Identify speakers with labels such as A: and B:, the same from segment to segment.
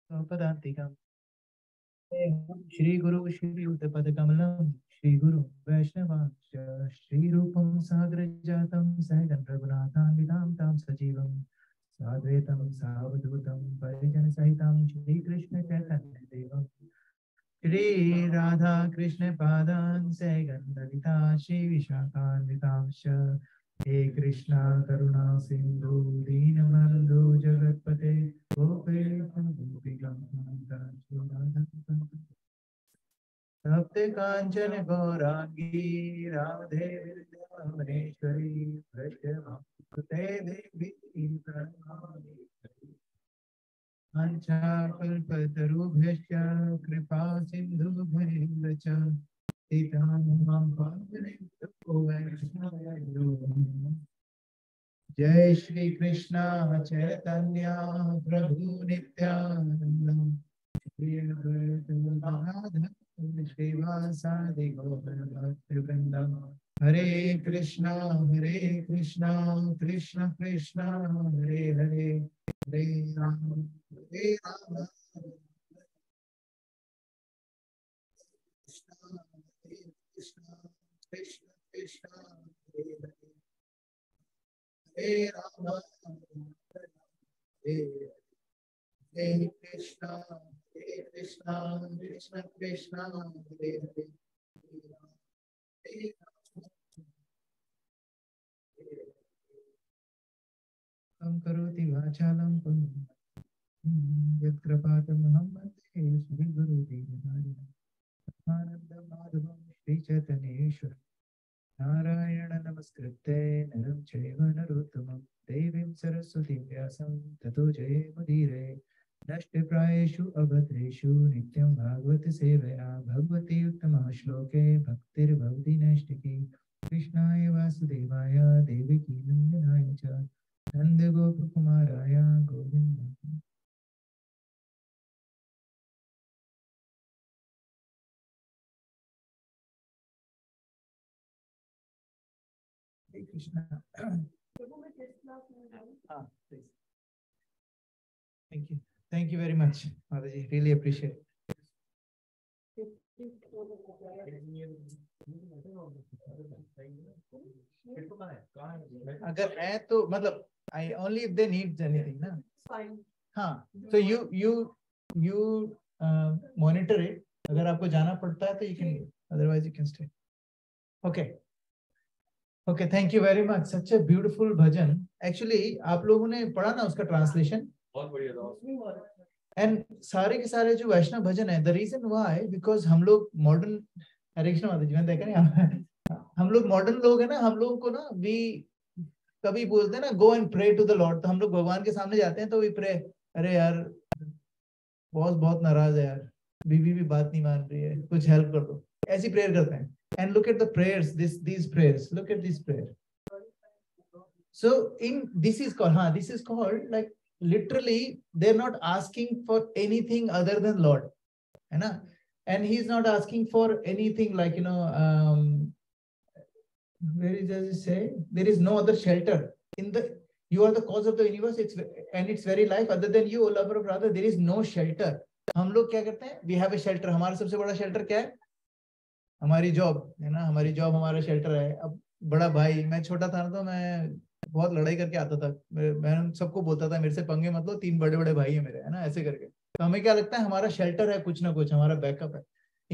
A: पदातिकम् श्री गुरु श्री युतपद कमलम श्री गुरु वैष्णवांश श्री रूपम साग्र जातम सहगन रघुनाथान्वितां तां सजीवम साद्वैतम सावधूतम परिजन सहितम श्री कृष्ण चैतन्य देवम श्री राधा कृष्ण पादान सहगन ललिता श्री विशाखान्वितांश हे कृष्णा करुणा सिंधु दीनबंधु जगतपते सप्त कांचन गौरांगी राधे विद्यामनेश्वरी वृषभानुसुते देवी प्रणमामि वाञ्छाकल्पतरुभ्यश्च कृपा सिन्धुभ्यैव च पतितानां पावनेभ्यो वैष्णवेभ्यो नमः। जय श्री कृष्ण चैतन्य प्रभु नित्यानंद श्री अद्वैत गदाधर श्रीवासादि गौरभक्तवृंद हरे कृष्णा कृष्ण कृष्ण हरे हरे हरे राम कृष्ण कृष्ण कृष्ण हरे हरे हरे राम हरे हरे कृष्ण कृष्ण कृष्ण हरे हरे हरे राम करोति वाचालं यत्कृपातमहं वन्दे श्रीगुरुदेवनारिणम् आनन्दमाधवं श्रीचैतन्येश्वरं नारायण नमस्कृत्य नरं चैव नरोत्तमं देवीं सरस्वतीं व्यासं ततो जयमुदीरये नष्टप्रायेषु अभद्रेषु नित्यं भागवत सेवया भगवती उत्तमः श्लोके भक्तिर्भवति नैष्टिकी कृष्णाय वासुदेवाय देवकी नन्दनाय च नन्दगोपकुमाराय गोविन्दाय Hare Krishna. Please. Thank you. Thank you very much, Mataji. Really appreciate it. अगर है तो मतलब I only if they need anything ना. Fine. हाँ. So you monitor it. अगर आपको जाना पड़ता है तो you can. Otherwise you can stay. Okay. Okay, thank you very much. Such a beautiful bhajan. Actually, आप लोगों ने पढ़ा ना उसका translation? बहुत बढ़िया था. And सारे के सारे जो वैष्णव भजन है, the reason why because हम लोग modern हरे कृष्ण माता जी मैंने देखा नहीं हम लोग modern लोग हैं ना हम लोगों को ना we कभी बोलते हैं ना go and pray to the Lord तो हम लोग भगवान के सामने जाते हैं तो we pray अरे यार बॉस बहुत नाराज है यार बीवी भी बात नहीं मान रही है कुछ हेल्प कर दो ऐसी प्रेयर करते हैं. And look at the prayers, these prayers. Look at this prayer. So this is called like literally they're not asking for anything other than Lord, है ना? And he's not asking for anything like where does it say? There is no other shelter in the. You are the cause of the universe. It's very life. Other than you, O lover of Radha, there is no shelter. हम लोग क्या करते हैं? We have a shelter. हमारा सबसे बड़ा shelter क्या है? हमारी जॉब है ना हमारी जॉब हमारा शेल्टर है. अब बड़ा भाई मैं छोटा था ना तो मैं बहुत लड़ाई करके आता था मैं सबको बोलता था मेरे से पंगे मत लो 3 बड़े बड़े भाई है मेरे है ना ऐसे करके. तो हमें क्या लगता है हमारा शेल्टर है कुछ ना कुछ हमारा बैकअप है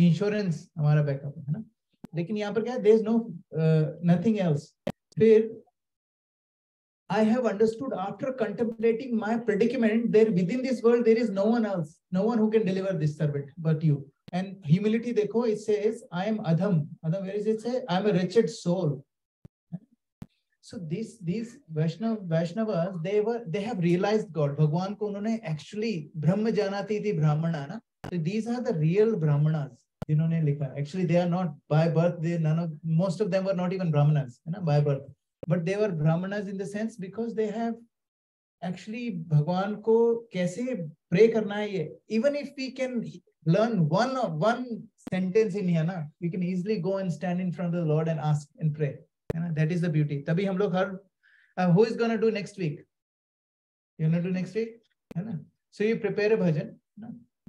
A: इंश्योरेंस हमारा बैकअप है ना. लेकिन यहाँ पर क्या है there is no nothing else. फिर I have understood after contemplating my predicament there within this world there is no one else, no one who can deliver this servant but you. And humility देखो it says I am Adham. Adham where is it say I am a wretched soul. So these Vaishnavas they have realized God. भगवान को उन्होंने actually ब्रह्म जानाति थी ब्राह्मणा ना. So these are the real brahmanas जिन्होंने लिखा. Actually they are not by birth. Most of them were not even brahmanas है ना by birth. But they were brahmanas in the sense because they have actually भगवान को कैसे pray करना है ये. Even if we can learn one sentence in here ना we can easily go and stand in front of the Lord and ask and pray. That is the beauty. तभी हम लोग हर who is going to do next week? You want to do next week? है ना? So you prepare a bhajan.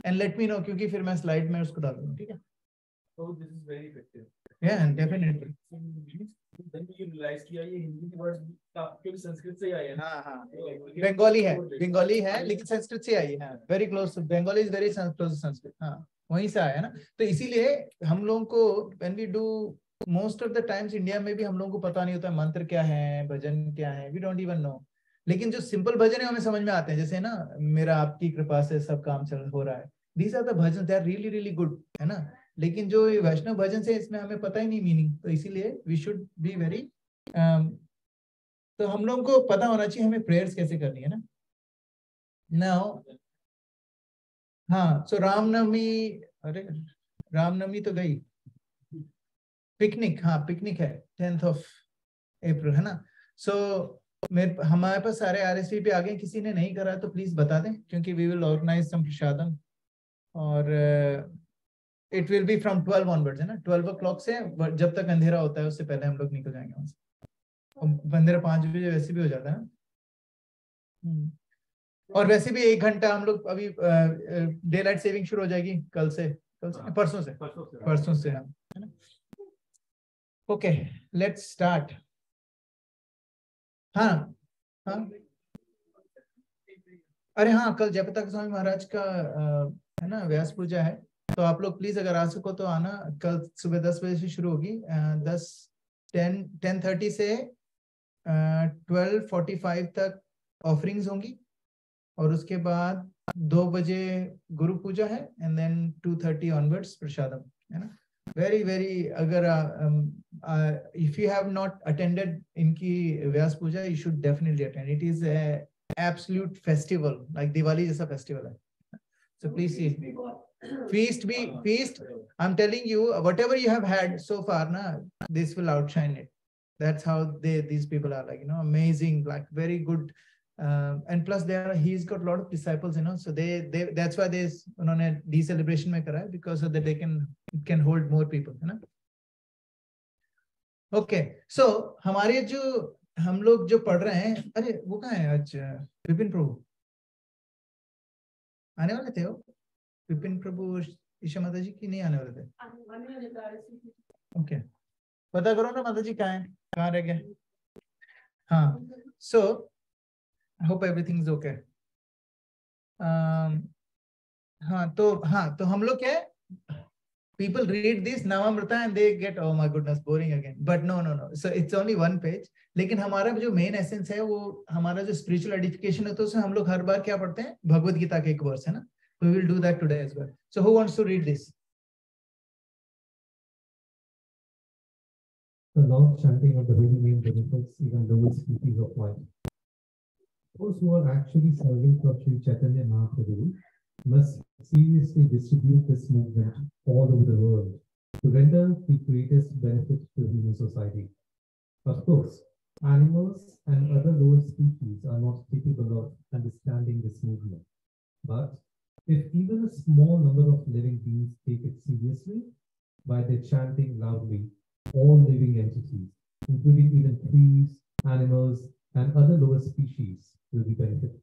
A: And let me know, क्योंकि फिर मैं slide में उसको डाल दूंगा, ठीक है?
B: So this is very effective.
A: Yeah, definitely.
B: Then you realize कि यार ये हिंदी के वर्ड्स क्योंकि संस्कृत से ही आए हैं।
A: हाँ हाँ, बंगाली है लेकिन संस्कृत से आई है, very close, Bengali is very close to Sanskrit, हाँ वहीं से आया ना। तो इसीलिए हम लोगों को when we do most of the times India में भी हम लोगों को पता नहीं होता मंत्र क्या है, भजन क्या है, we don't even know। लेकिन जो सिंपल भजन है हमें समझ में आते हैं, जैसे ना मेरा आपकी कृपा से सब काम चल हो रहा है, these are the bhajan, they are really really good, है ना। लेकिन जो वैष्णव भजन से इसमें हमें पता ही नहीं मीनिंग, तो इसीलिए वी शुड बी वेरी, तो हम लोगों को पता होना चाहिए हमें प्रेयर्स कैसे करनी है ना। नाउ हाँ, सो रामनवमी, अरे रामनवमी तो गई, पिकनिक, हाँ पिकनिक है 10th of April, है ना। सो हमारे पास सारे RSVP आ गए, किसी ने नहीं करा तो प्लीज बता दें, क्योंकि वी विल ऑर्गेनाइज सम प्रसादम, और it will be from 12 onwards, है ना, 12 o'clock से जब तक अंधेरा होता है उससे पहले हम लोग निकल जाएंगे वहां से। अंधेरा 5 बजे वैसे भी हो जाता है। और वैसे भी 1 घंटा हम लोग अभी डे लाइट सेविंग शुरू हो जाएगी कल से परसों से है ना। Okay, let's start. हाँ हाँ, अरे हाँ, कल जयप्रताप स्वामी महाराज का है ना व्यास पूजा है, तो आप लोग प्लीज अगर आ सको तो आना। कल सुबह 10 बजे से शुरू होगी, 10:30 से 12:45 तक ऑफरिंग्स होंगी, और उसके बाद 2 बजे गुरु पूजा है, एंड देन 2:30 ऑनवर्ड्स प्रसादम, है ना। वेरी वेरी, अगर if you have not attended इनकी Vyasa Puja, you should definitely attend, it is absolute festival, like Diwali जैसा फेस्टिवल है। So please see, feast. I'm telling you, whatever you have had so far, na, this will outshine it. That's how these people are, like, you know, amazing, like very good, and plus he's got a lot of disciples, you know, so that's why उन्होंने celebration में करा है, because so that it can hold more people, है ना। Okay, so हमारे जो हम लोग जो पढ़ रहे हैं, अरे वो कहाँ है आज विपिन प्रभु? आने वाले थे वो विपिन प्रभु, ईशा माता जी की नहीं आने वाले थे? ओके, पता करो ना माता जी कहाँ है, कहाँ रह गए। हाँ, so hope everything is okay. हाँ तो हम लोग क्या है, people read this Navamrita and they get, oh my goodness, boring again, but no, so it's only one page। लेकिन हमारा जो मेन एसेंस है वो हमारा जो स्पिरिचुअल एडिफिकेशन है, तो उसमें हम लोग हर बार क्या पढ़ते हैं, भगवत गीता के एक वर्स, है ना। We will do that today as well. So who wants to read this?
C: The loud chanting of the holy name benefits even lowest species of life. Those who are actually serving for Sri Chaitanya Mahaprabhu must seriously distribute this movement all over the world to render the greatest benefit to human society. Of course, animals and other lower species are not capable of understanding this movement. But if even a small number of living beings take it seriously by their chanting loudly, all living entities, including even trees, animals, and other lower species, will be benefited.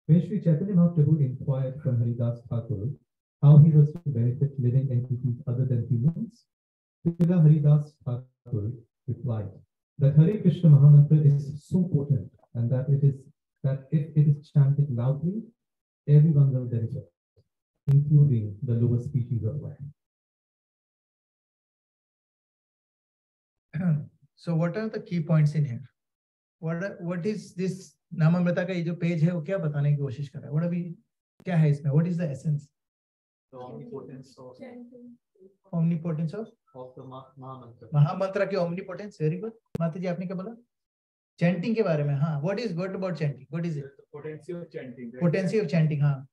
C: When Sri Chaitanya Mahaprabhu inquired from Haridas Thakur how he was to benefit living entities other than humans, Srila Haridas Thakur replied that Hare Krishna Mahamantra is so potent, and that if it is chanted loudly, everyone will benefit, including the lower species of life.
A: So what are the key points in here? What is this नामामृता का ये जो page है वो क्या बताने की कोशिश कर रहा है? What अभी क्या है इसमें? What is the essence?
B: The omnipotence
A: of
B: the Mahamantra.
A: महामंत्र की omnipotence. Very good. माता जी आपने क्या बोला? Chanting के बारे में, हाँ. What about chanting? What is it?
B: The potency of chanting. Right?
A: Potency of chanting, हाँ.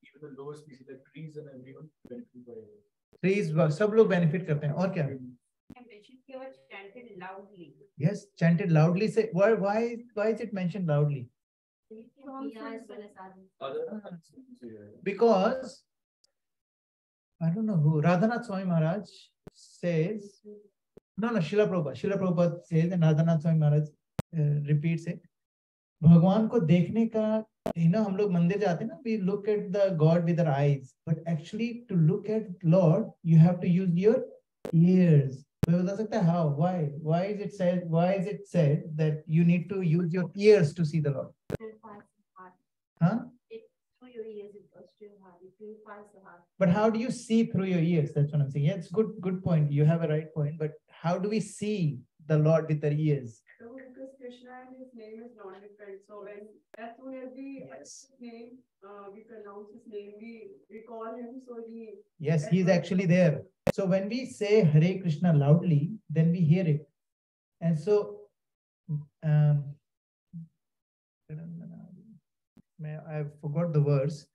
B: Even the lower species, like trees and everyone, benefit by it.
A: Trees सब लोग benefit करते हैं, और क्या?
D: Chanted loudly.
A: Yes, chanted loudly. Say why is it mentioned loudly? Because I don't know who, Radhanath Swami Maharaj says, no, Srila Prabhupada says, and Radhanath Swami Maharaj repeats it, भगवान को देखने का, हम लोग मंदिर जाते हैं ना, we look at the God with our eyes, but actually to look at Lord you have to use your ears. कोई बता सकता है how? Why is it said that you need to use your ears to see the Lord? Huh?
D: Through your ears it goes to your heart. It purifies the heart.
A: But how do you see through your ears? That's what I'm saying. Yeah, it's good point. You have a right point. But how do we see the Lord with our ears?
E: So because Krishna and his name is not different. So when as soon as we
A: Yes.
E: name, we pronounce his name, we recall him. So he.
A: Yes, he's actually there. So when we say Hare Krishna loudly, then we hear it. And so, I forgot the verse.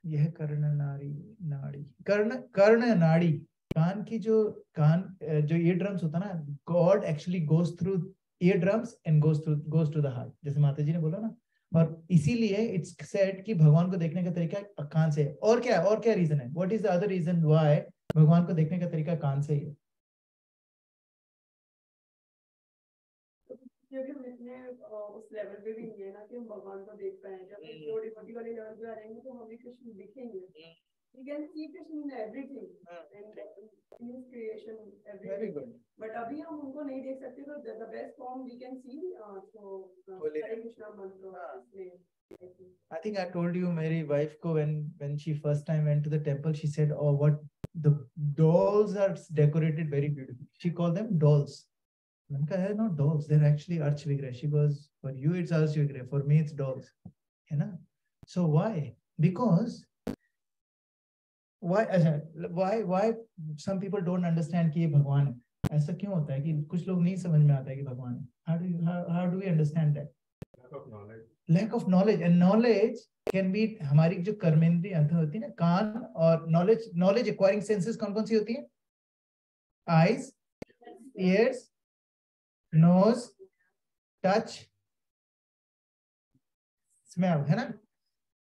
A: यह कर्ण नाड़ी कर्ण नाड़ी, कान की जो ear drums होता ना, God actually goes through ear drums and goes to the heart, जैसे माता जी ने बोला ना. और इसीलिए it's said कि भगवान को देखने का तरीका कान से है. और क्या रीजन है? What is the other reason why भगवान को देखने का तरीका कान से ही है?
E: क्योंकि हम इतने उस लेवल पे भी नहीं है ना कि हम भगवान को देख पाए. जब हम जो डिवोटी वाले लेवल पे आ जाएंगे तो हमें कृष्ण दिखेंगे. We can see Krishna in everything and in his creation, everything. Very good. But अभी हम उनको नहीं देख सकते, तो the best form we can see so Hare Krishna mantra.
A: I think I told you, मेरी wife को when she first time went to the temple, she said, "Oh, what the dolls are decorated very beautifully." She called them dolls. They're not dolls, they're actually Arch Vigrah. She goes, for you it's Arch Vigrah, for me it's dolls. So why? Because why some people don't understand कि ये भगवान है? ऐसा क्यों होता है कि कुछ लोग नहीं समझ में आता है कि भगवान है? How do we understand that? Lack of knowledge. And knowledge can be हमारी जो कर्मेंद्रिय अंत होती है ना, कान, और knowledge acquiring senses कौन सी होती है? Eyes, ears, nose, touch, smell, है ना?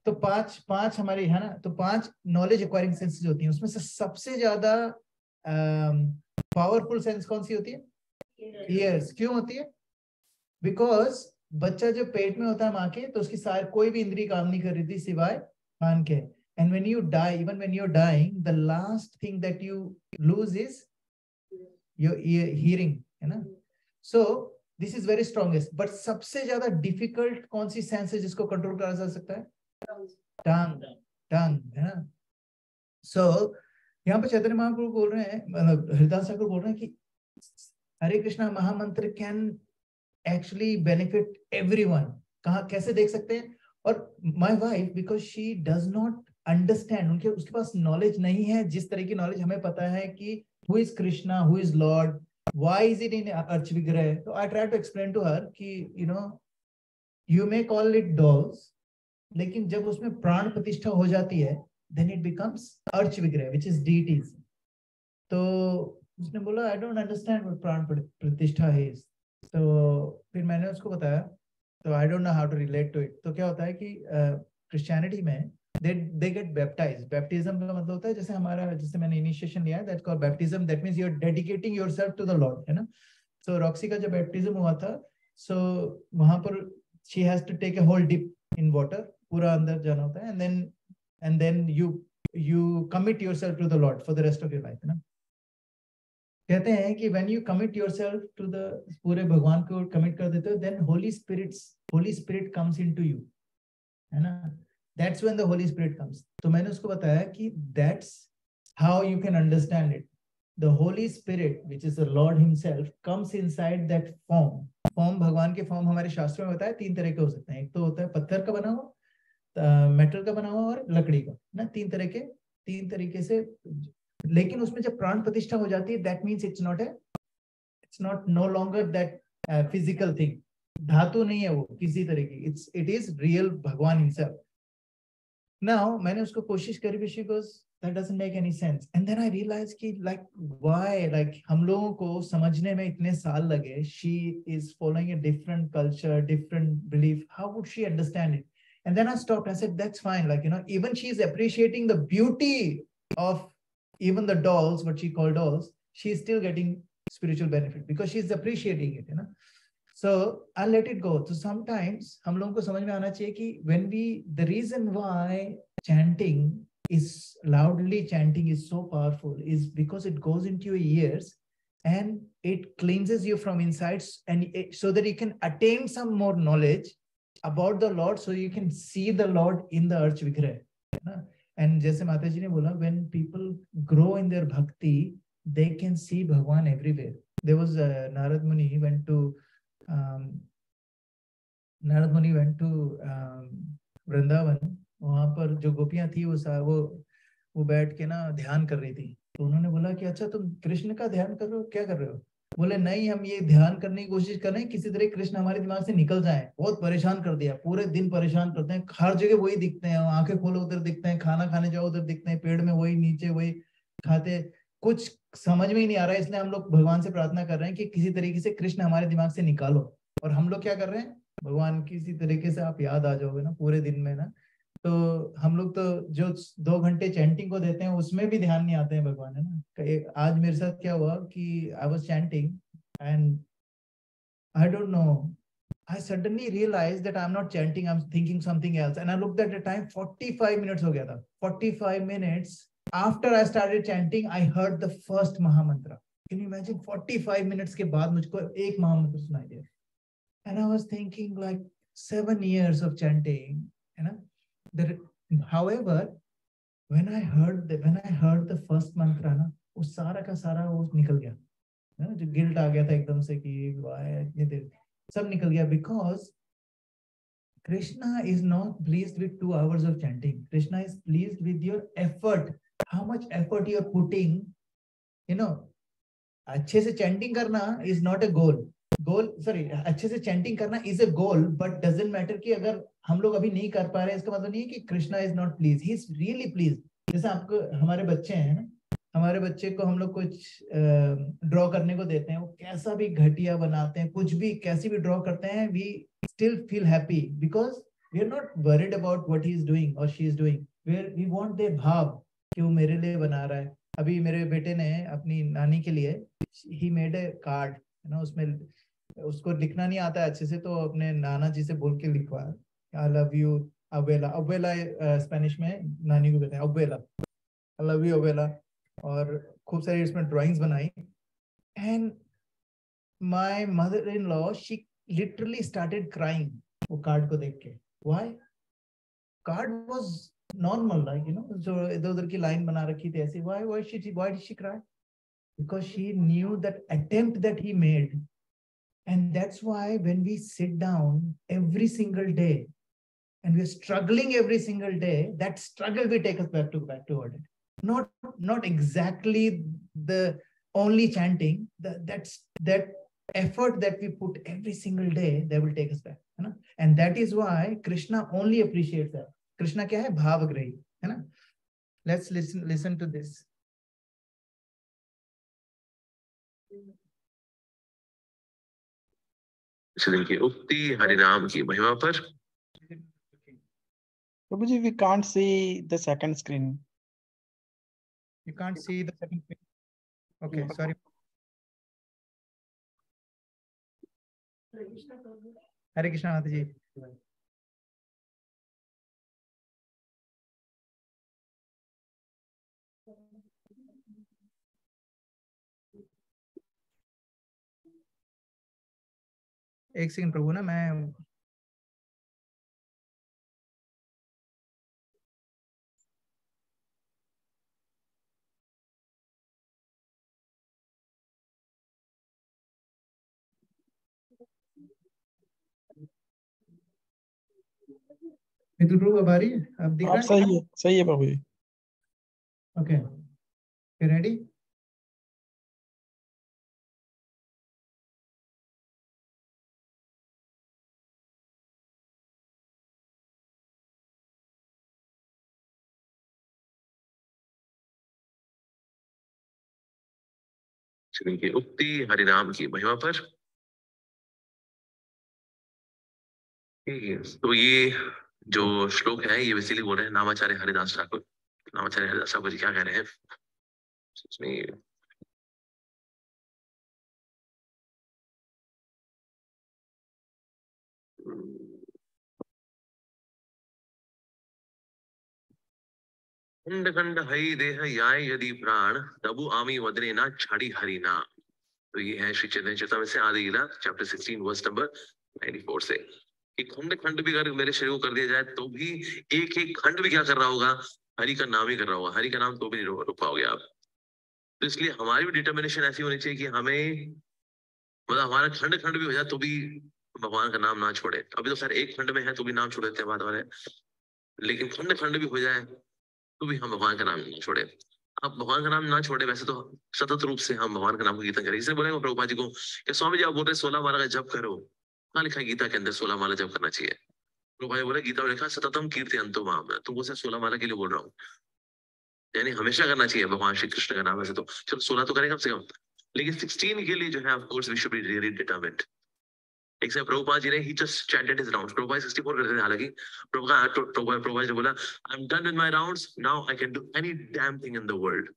A: तो पांच हमारी है ना, तो 5 नॉलेज एक्वायरिंग सेंसेस होती हैं. उसमें से सबसे ज्यादा पावरफुल सेंस कौन सी होती है? ईयर्स. क्यों होती है? बिकॉज बच्चा जब पेट में होता है माँ के, तो उसकी कोई भी इंद्रिय काम नहीं कर रही थी सिवाय कान के. And when you die, even when you are dying, the last thing that you lose is your hearing, है ना? So this is very strongest. But सबसे ज्यादा डिफिकल्ट कौन सी सेंस है जिसको कंट्रोल करा जा सकता है? टंग, है ना? सो यहाँ पे चैतन्य महाप्रभु बोल रहे हैं, मतलब हरिदास ठाकुर बोल रहे हैं कि हरे कृष्णा महामंत्र कैन एक्चुअली बेनिफिट एवरीवन. कहाँ कैसे देख सकते हैं? और my wife, because she does not understand, उसके पास नॉलेज नहीं है जिस तरह की नॉलेज हमें पता है कि who is Krishna, who is lord, why is it in archa vigraha. तो I try to explain to her कि you may call it dolls, लेकिन जब उसमें प्राण प्रतिष्ठा हो जाती है, then it becomes अर्च विग्रह, which is deities. तो उसने बोला, I don't understand what प्राण प्रतिष्ठा is. तो फिर मैंने उसको बताया, तो I don't know how to relate to it. तो क्या होता है कि क्रिश्चियनिटी में they get baptized. Baptism का मतलब होता है जैसे मैंने इनिशिएशन लिया है, that's called baptism. That means you're dedicating yourself to the Lord, है ना? So रॉक्सी का जब बैप्टिज्म हुआ था, so वहां पर she has to take a whole dip in water, पूरा अंदर जाना होता है, and then you commit yourself to the Lord for the rest of your life, है ना? कहते हैं कि when you commit yourself to the पूरे भगवान को commit कर देते हो, then Holy Spirit comes into you, है ना? That's when the Holy Spirit comes. तो मैंने उसको बताया कि that's how you can understand it. The Holy Spirit, which is the Lord Himself, comes inside that form. भगवान के फॉर्म हमारे शास्त्रों में बताया 3 तरह के हो सकते हैं. एक तो होता है पत्थर का बना हुआ, मेटल का बना हुआ और लकड़ी का, ना? 3 तरीके से. लेकिन उसमें जब प्राण प्रतिष्ठा हो जाती है, that means it's not know longer that physical thing. धातु नहीं है वो किसी तरह की, इट इज रियल भगवान हिमसेल्फ. नाउ मैंने उसको कोशिश करी, भी she goes that doesn't make any sense. And then I realized कि why हम लोगों को समझने में इतने साल लगे. She is following a different culture, different belief. How would she understand it? And then I stopped. I said, that's fine. Even she is appreciating the beauty of even the dolls, what she called dolls. She is still getting spiritual benefit because she is appreciating it, So I'll let it go. So sometimes हम लोगों को समझ में आना चाहिए कि when we, the reason why chanting is loudly chanting is so powerful is because it goes into your ears and it cleanses you from insides, and so that you can attain some more knowledge about the Lord, so you can see the Lord in the arch vigrah. And जैसे माता जी ने बोला, when people grow in their bhakti, they can see Bhagwan everywhere. There was Narad Muni went to Narad मुनि went to Vrindavan. वहां पर जो गोपियां थी वो बैठ के ना ध्यान कर रही थी. तो उन्होंने बोला कि अच्छा तुम कृष्ण का ध्यान कर रहे हो, क्या कर रहे हो? बोले नहीं, हम ये ध्यान करने की कोशिश कर रहे हैं किसी तरह कृष्ण हमारे दिमाग से निकल जाए. बहुत परेशान कर दिया, पूरे दिन परेशान करते हैं, हर जगह वही दिखते हैं, आंखें खोलो उधर दिखते हैं, खाना खाने जाओ उधर दिखते हैं, पेड़ में वही, नीचे वही खाते, कुछ समझ में ही नहीं आ रहा है. इसलिए हम लोग भगवान से प्रार्थना कर रहे हैं कि किसी तरीके से कृष्ण हमारे दिमाग से निकालो. और हम लोग क्या कर रहे हैं, भगवान किसी तरीके से आप याद आ जाओगे ना पूरे दिन में ना, तो हम लोग तो जो 2 घंटे चैंटिंग को देते हैं उसमें भी ध्यान नहीं आते हैं भगवान, है ना. आज मेरे साथ क्या हुआ कि I was chanting and I don't know, I suddenly realized that I'm not chanting, I'm thinking something else. And I looked at the time, 45 minutes हो गया था. 45 minutes after I started chanting, I heard the first Mahamantra. Can you imagine? 45 minutes के बाद मुझको एक महामंत्र सुनाई दिया. And I was thinking like 7 years of chanting, you know. That, however, when I heard the first mantra ना, वो सारा का सारा वो निकल गया. है ना, जो गिल्ट आ गया था एकदम से कि इतनी देर, सब निकल गया. Because Krishna is not pleased with 2 hours of chanting. Krishna is pleased with your effort, how much effort you are putting. You know, अच्छे से chanting करना is not a goal. अच्छे से chanting करना is a goal, but doesn't matter कि अगर हम लोग अभी नहीं कर पा रहे, इसका मतलब नहीं है कि Krishna is not pleased. He is really pleased. जैसे आपको हमारे बच्चे हैं ना, हमारे बच्चे को हम लोग कुछ ड्रॉ करने को देते हैं, वो कैसा भी घटिया बनाते हैं, कुछ भी कैसी भी ड्रॉ करते हैं, we still feel happy because we are not worried about what he is doing or she is doing. We want their भाव कि वो मेरे लिए बना रहा है. अभी मेरे बेटे ने अपनी नानी के लिए he made a card, है ना, उसमें उसको लिखना नहीं आता है अच्छे से, तो अपने नाना जी से बोल के लिखवाया, I love you abuela. abuela Spanish में नानी को कहते हैं abuela. I love you abuela. और खूब सारी इसमें ड्राइंग्स बनाई. And my mother-in-law, she literally started crying वो कार्ड को देख के. Why? Card was normal, like, you know, जो इधर उधर की लाइन बना रखी थी ऐसी. Why did she cry? Because she knew that attempt that he made. And that's why when we sit down every single day and we're struggling every single day, that struggle will take us back toward it. Not exactly the only chanting, that effort that we put every single day, that will take us back, है ना. And that is why Krishna only appreciates that. Krishna क्या है, भावग्राही, है ना. Let's listen to this.
F: Shri की उक्ति हरिनाम की महिमा पर.
G: Prabhuji, we can't see the second screen.
A: You can't see the second screen. Okay,
G: No.
A: sorry. Hare Krishna माता जी. एक सेकंड प्रभु ना, मैं मित्र प्रभु अब आ रही है, अब दिख रहा
G: आप
A: है?
G: सही है प्रभु जी.
A: Okay, you ready?
F: श्री की उक्ति हरिनाम की महिमा पर. तो ये जो श्लोक है ये बेसिकली बोल रहे हैं नामाचार्य हरिदास ठाकुर. नामाचार्य हरिदास ठाकुर जी क्या कह रहे हैं इसमें. खंड खंड हरि देह याय यदि प्राण तबु आमी वदने ना छाड़ी हरि नाम। तो ये है श्री चैतन्य चरितमृत से आदि लीला चैप्टर 16 वर्स नंबर 94 से कि खंड खंड भी अगर मेरे शरीर को कर दिया जाए तो भी एक एक खंड भी क्या कर रहा होगा, हरि का नाम ही कर रहा होगा, हरि का नाम तो भी नहीं रोक पाओगे आप। तो इसलिए हमारी भी डिटर्मिनेशन ऐसी होनी चाहिए कि हमें मतलब हमारा खंड खंड भी हो जाए तो भी भगवान का नाम ना छोड़े। अभी तो सर एक खंड में है तो भी नाम छोड़ देते हैं बात वाले, लेकिन खंड खंड भी हो जाए तो भी हम भगवान का नाम ना छोड़े। आप भगवान का नाम ना छोड़े, वैसे तो सतत रूप से हम भगवान का नाम को कीर्तन करें। इसलिए बोलेंगे प्रभुपाद जी को कि स्वामी जी आप बोल रहे 16 माला का जप करो, कहाँ लिखा है गीता के अंदर 16 माला जप करना चाहिए? प्रभुपाद जी बोले गीता में लिखा सततम कीर्ति अंतो माम, तो वो सिर्फ 16 माला के लिए बोल रहा हूँ, यानी हमेशा करना चाहिए भगवान श्री कृष्ण का नाम। वैसे तो चलो 16 तो करें कम से कम, लेकिन 16 के लिए जो है of course we should be really determined. एक समय प्रभुपाद जी ने ही just chanted his rounds, Prabhupada 64 करते थे हालांकि। प्रभुपाद जी बोला I am done with my rounds, now I can do any damn thing in the world.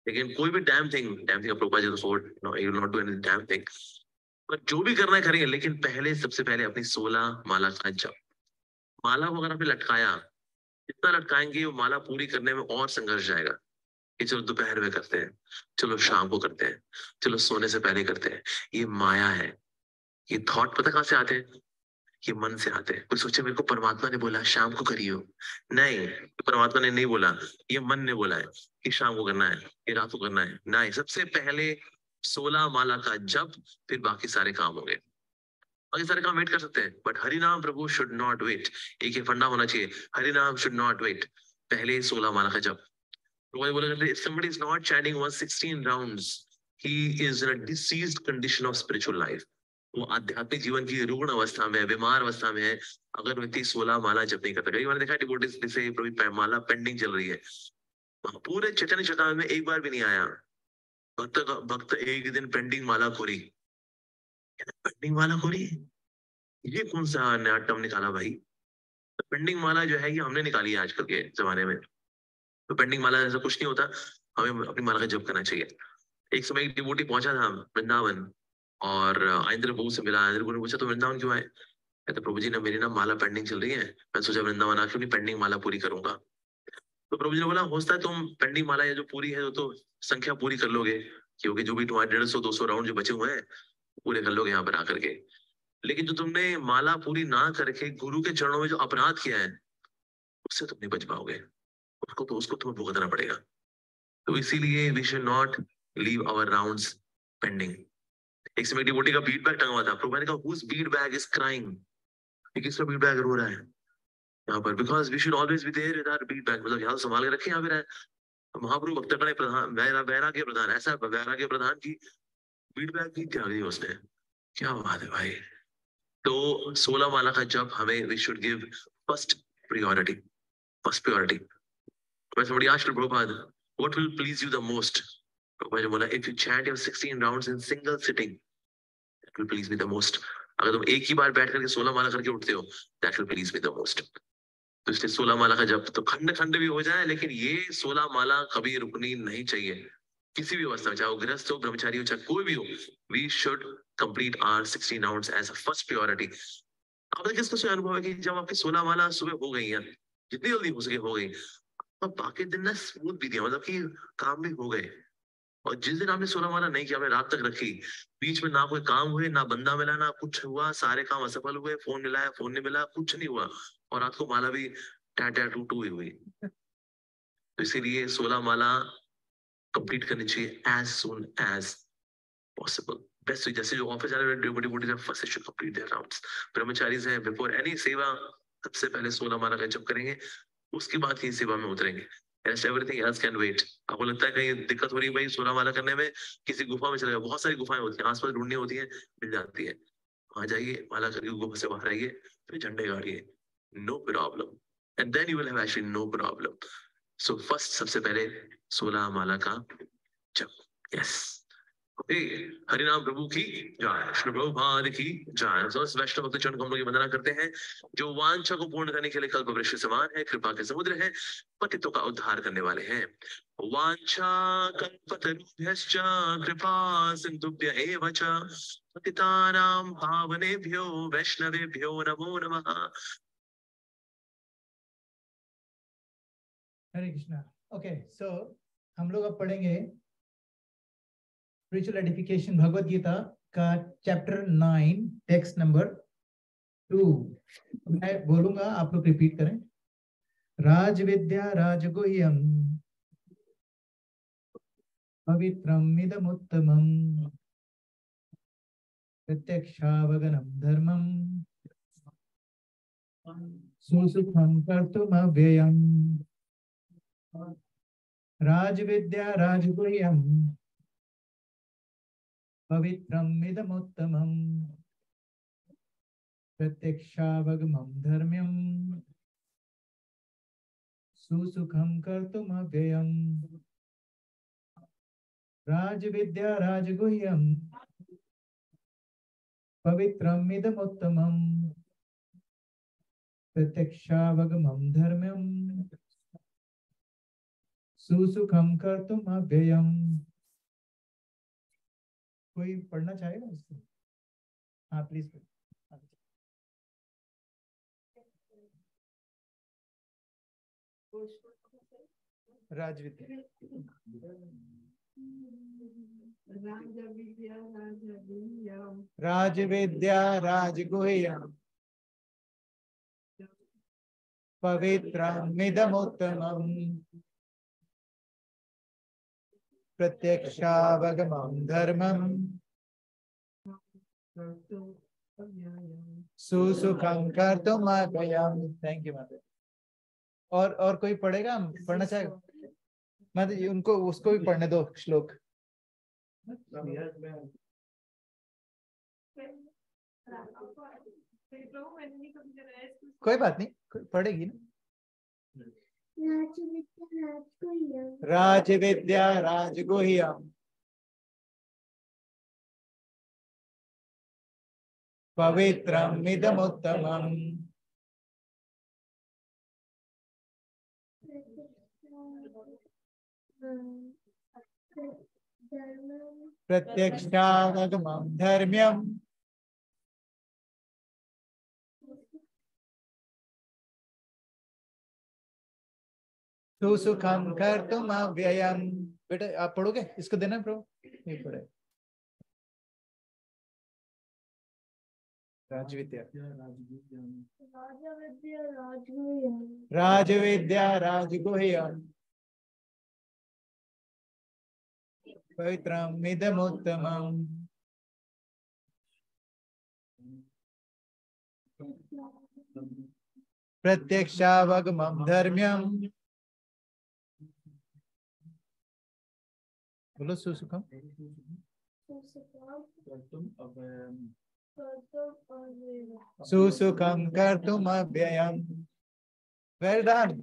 F: लेकिन कोई भी डैम थिंग प्रभुपाद जी तो for no you will not do any damn thing, पर जो भी करना है करेंगे, लेकिन पहले सबसे पहले अपनी 16 माला का जप। माला को अगर आपने लटकाया, जितना लटकाएंगे वो माला पूरी करने में और संघर्ष जाएगा कि चलो दोपहर में करते हैं, चलो शाम को करते हैं, चलो सोने से पहले करते हैं। ये माया है। ये थॉट पता कहाँ से आते हैं? ये मन से आते हैं। कोई सोचे मेरे को परमात्मा ने बोला शाम को करियो, नहीं, परमात्मा ने नहीं बोला, ये मन ने बोला है कि शाम को करना है, ये रात को करना है। नहीं, सबसे पहले 16 माला का जप, फिर बाकी सारे काम होंगे। बाकी सारे काम वेट कर सकते हैं, बट हरि नाम प्रभु शुड नॉट वेट। एक ये फंडा होना चाहिए, हरि नाम शुड नॉट वेट। पहले 16 माला का जप। तो वही बोला करते, if somebody is not chanting 116 rounds, he is in a diseased condition of spiritual life. वो आध्यात्मिक जीवन की रुग्ण अवस्था में है, बीमार अवस्था में है, अगर व्यक्ति 16 माला जप नहीं करता। कई बार देखा है डिवोटीज जैसे प्रभु माला पेंडिंग चल रही है, पूरे चैतन्य चरितमृत में एक बार भी नहीं आया भक्त एक दिन पेंडिंग माला खोरी। पेंडिंग माला खोरी, ये कौन सा नया टर्म निकाला भाई? पेंडिंग माला जो है ये हमने निकाली है आजकल के जमाने में। तो पेंडिंग माला ऐसा कुछ नहीं होता, हमें अपनी माला का जप करना चाहिए। एक समय एक डिवोटी पहुंचा था वृंदावन और इंद्र प्रभु से मिला। इंद्र प्रभु ने पूछा तो वृंदावन क्यों आए? कहते प्रभु जी ने मेरी ना माला पेंडिंग चल रही है, मैं सोचा वृंदावन आकर अपनी पेंडिंग माला पूरी करूंगा। तो प्रभु जी ने बोला हो सकता है तुम पेंडिंग माला ये जो पूरी है तो संख्या पूरी कर लोगे, क्योंकि जो भी तुम्हारे 150-200 राउंड जो बचे हुए हैं पूरे कर लोगे यहाँ पर आकर के। लेकिन जो तुमने माला पूरी ना करके गुरु के चरणों में जो अपराध किया है उससे तुम नहीं बच पाओगे, उसको तुम्हें भुगतना पड़ेगा। तो इसीलिए we should not leave our rounds pending. एक समय डिवोटी का बीट बैग टंगा हुआ था, प्रभु ने कहा whose bead bag is crying? ये किसका बीट बैग रो रहा है यहाँ पर? Because we should always be there with our bead bag, मतलब यहाँ संभाल के रखे यहाँ पे। महाप्रभु भक्त कड़े प्रधान वैराग्य प्रधान, ऐसा वैराग्य प्रधान की बीट बैग भी त्याग दी उसने। क्या बात है भाई। तो 16 माला का जप हमें we should give first priority, first priority. When somebody asked Prabhupada, what will please you the most? Prabhupada बोला, if you chant your 16 rounds in single sitting, that will please me the most. अगर तुम एक ही बार बैठ करके 16 माला करके उठते हो, that will please me the most. तो इसलिए 16 माला का जप तो खंड खंड भी हो जाए, लेकिन ये 16 माला कभी रुकनी नहीं चाहिए किसी भी अवस्था में, चाहे वो गृहस्थ हो, ब्रह्मचारी हो, चाहे कोई भी हो। We should complete our 16 rounds as a first priority. आप किसको से अनुभव है कि जब आपकी 16 माला सुबह हो गई है, जितनी जल्दी हो सके हो गई, और बाकी दिन ना स्मूथ भी दिया, मतलब कि काम भी हो गए। और जिस दिन आपने 16 माला नहीं किया, आपने रात तक रखी, बीच में ना कोई काम हुए, ना बंदा मिला, ना कुछ हुआ, सारे काम असफल हुए, फोन मिला, फोन नहीं मिला, कुछ नहीं हुआ, और रात को माला भी टाटा टू टू हुई। तो इसीलिए 16 माला कंप्लीट करनी चाहिए as soon as possible. Best जैसे जो ऑफिस वाले duty first should complete their rounds. Brahmacharis हैं बिफोर एनी सेवा सबसे पहले 16 माला का जप करेंगे, उसके बाद ही सेवा में उतरेंगे। Everything else can wait. आपको लगता है कहीं दिक्कत हो रही है भाई 16 माला करने में, किसी गुफा में चले गए, बहुत सारी गुफाएं होती हैं आसपास, ढूंढनी होती है, मिल जाती है, वहां जाइए, माला करके गुफा से बाहर आइए, फिर झंडे गाड़िए, no problem, and then you will have actually no problem. So first सबसे पहले 16 माला का जप। यस, ओके, हरिनाम प्रभु की जय, श्री प्रभुपाद की जय। समस्त वैष्णव भक्तजन को हम लोग ये वंदना करते हैं जो वांछा को पूर्ण करने के लिए कल्प वृक्ष समान है, कृपा के समुद्र है, पतितों का उद्धार करने वाले हैं। वांछा कल्पतरुभ्यश्च कृपा सिंधुभ्य एव च पतितानां पावनेभ्यो वैष्णवेभ्यो नमो नमः।
A: हरे कृष्णा। ओके, सो हम लोग अब पढ़ेंगे स्पिरिचुअल एडिफिकेशन भगवत गीता का चैप्टर 9 टेक्स्ट नंबर 2। मैं बोलूंगा, आप लोग रिपीट करें। राज विद्या राजगुह्यम पवित्रम इदमुत्तमम प्रत्यक्षावगनम धर्मम सुसुखम कर्तुमव्ययम्। राज विद्या राजगुह्यम पवित्रम इदमुत्तमम प्रत्यक्षावगमं धर्म्यं सुसुखं कर्तुमव्ययम्। राजविद्या राजगुह्यं पवित्रम इदमुत्तमं प्रत्यक्षावगमं धर्म्यं सुसुखं कर्तुमव्ययम्। कोई पढ़ना चाहेगा इसको? हाँ प्लीज। राजविद्या राजविद्या राजगुह्यं पवित्रमिदमुत्तमं प्रत्यक्षावगमं धर्मं सुसुखं कर्तुमव्ययम्। थैंक यू माता। और कोई पढ़ेगा? पढ़ना चाहेगा? माता जी उनको उसको भी पढ़ने दो श्लोक। कोई बात नहीं, पढ़ेगी ना। राजविद्या राजगुह्यम पवित्रम इदमुत्तमम प्रत्यक्षावगमं धर्म्यं सुसुखं कर्तुमव्ययम्। बेटा आप पढ़ोगे? इसको देना प्रभु, नहीं पढ़े। राजविद्या राजविद्या राजगुह्यम पवित्रम इदमुत्तमं प्रत्यक्षावगमं धर्म्यं बोलो सुसुखम सुसुखम कर्तुमव्ययम्। Well done.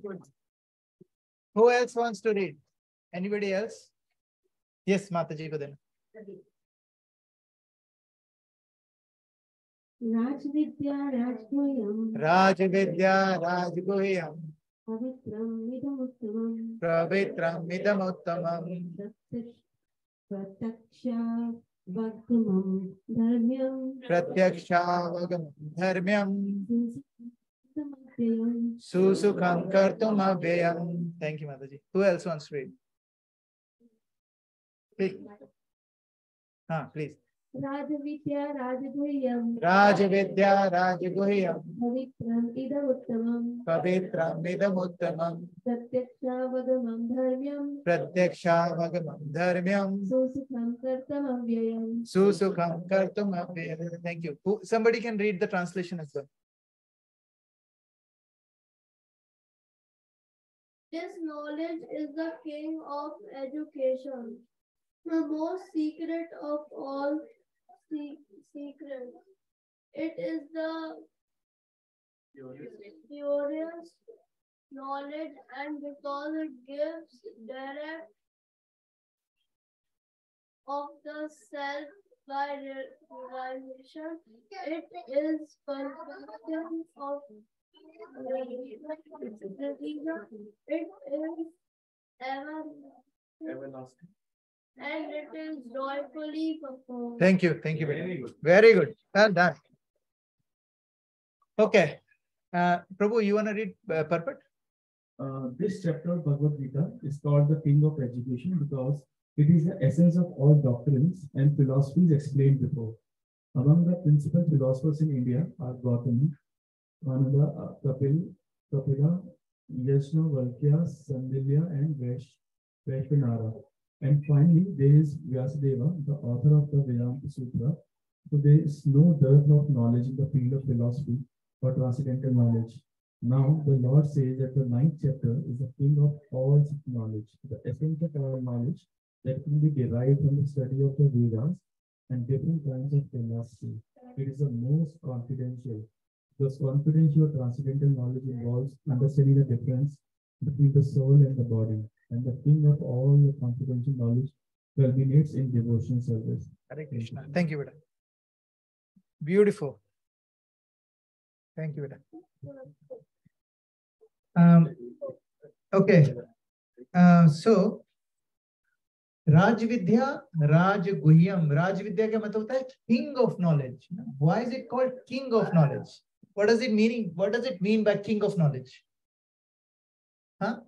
A: Who else wants to read? Anybody else? Yes, Mataji को देना।
D: राजविद्या राजगुह्यं
A: राजविद्या राजगुह्यं
D: पवित्रमिदमुत्तमं
A: पवित्रमिदमुत्तमं
D: प्रत्यक्षावगमं धर्म्यं
A: प्रत्यक्षावगमं धर्म्यं सुसुखं कर्तुमव्ययम्। Thank you, Mataji. Who else wants to read? Please. हाँ, please.
D: राजविद्या राजगुह्यं
A: राजविद्या राजगुह्यं
D: पवित्रमिदमुत्तमं
A: पवित्रमिदमुत्तमं
D: प्रत्यक्षावगमं धर्म्यं
A: प्रत्यक्षावगमं धर्म्यं
D: सुसुखं कर्तुमव्ययम्।
A: सुसुखं कर्तुमव्ययम्. Thank you. Somebody can read the translation as well.
H: This knowledge is the king of education, the most secret of all secrets. It is the purest knowledge, and because it gives direct of the self by realization. It is perfection of religion. It is
B: Everlasting.
H: and it is joyfully performed.
A: Thank you. Thank you.
B: Very good.
A: Very good. Well done. Okay. Prabhu, you want to read purport?
C: This chapter of Bhagavad Gita is called the King of Education because it is the essence of all doctrines and philosophies explained before. Among the principal philosophers in India are Gautama, Kanada, Kapila, Yajnavalkya, Sandilya, and Vaishvanara. And finally, there is Vyasadeva, the author of the Vedanta Sutra. So there is no dearth of knowledge in the field of philosophy or transcendental knowledge. Now, the Lord says that the 9th chapter is the king of all knowledge, the essence of all knowledge that can be derived from the study of the Vedas and different kinds of philosophy. It is the most confidential. Because confidential transcendental knowledge involves understanding the difference between the soul and the body. And the king of all the confidential knowledge culminates in devotional service.
A: Hare Krishna. Thank you, Veda. Beautiful. Thank you, Veda. Okay. So, Raj Vidya, Raj Guhyam. Raj Vidya का मतलब होता है king of knowledge. Why is it called king of knowledge? What does it mean? What does it mean by king of knowledge? Huh?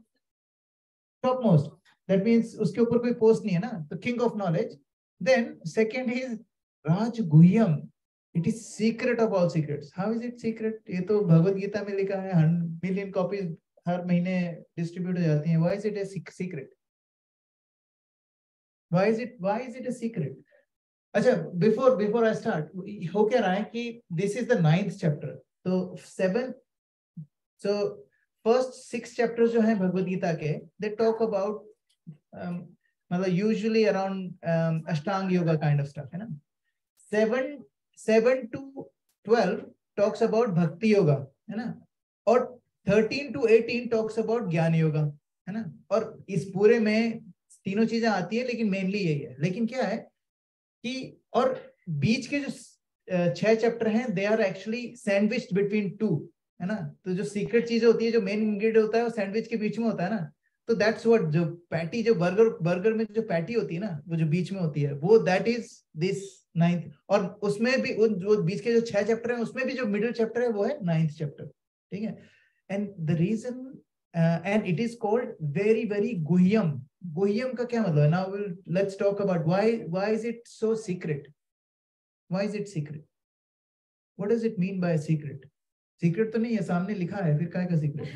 A: Topmost. That means उसके ऊपर कोई post नहीं है ना. So king of knowledge. Then second is Raj Guhyam. It is secret of all secrets. How is it secret? ये तो भगवद गीता में लिखा है 100 million copies हर महीने distribute हो जाती हैं. Why is it a secret? Why is it a secret? अच्छा, before I start, हो क्या रहा है कि this is the 9th chapter. So 7th, so first 6 chapters जो हैं भगवद गीता के, they talk about मतलब usually around Ashtanga yoga kind of stuff, है ना? 7 to 12 talks about bhakti yoga, है ना? और 13 to 18 talks about ज्ञान योगा, है ना? और इस पूरे में तीनों चीजें आती है, लेकिन मेनली यही है. लेकिन क्या है कि और बीच के जो 6 चैप्टर हैं, they are actually sandwiched between 2, है ना? तो जो सीक्रेट चीजें होती है, जो मेन इंग्रेडिएंट होता है, वो सैंडविच के बीच में होता है ना. तो दैट्स व्हाट, जो पैटी, जो बर्गर में जो पैटी होती है ना, वो जो बीच में होती है, वो दैट इज दिस 9th. और उसमें भी वो बीच के जो 6 चैप्टर हैं, उसमें भी जो मिडिल चैप्टर है वो है 9th चैप्टर. ठीक है. And the reason and it is called very guhyam. Guhyam का क्या मतलब है? Now let's talk about why is it so secret? Why is it secret? What does it mean by secret? Secret तो नहीं है, सामने लिखा है, फिर क्या का secret?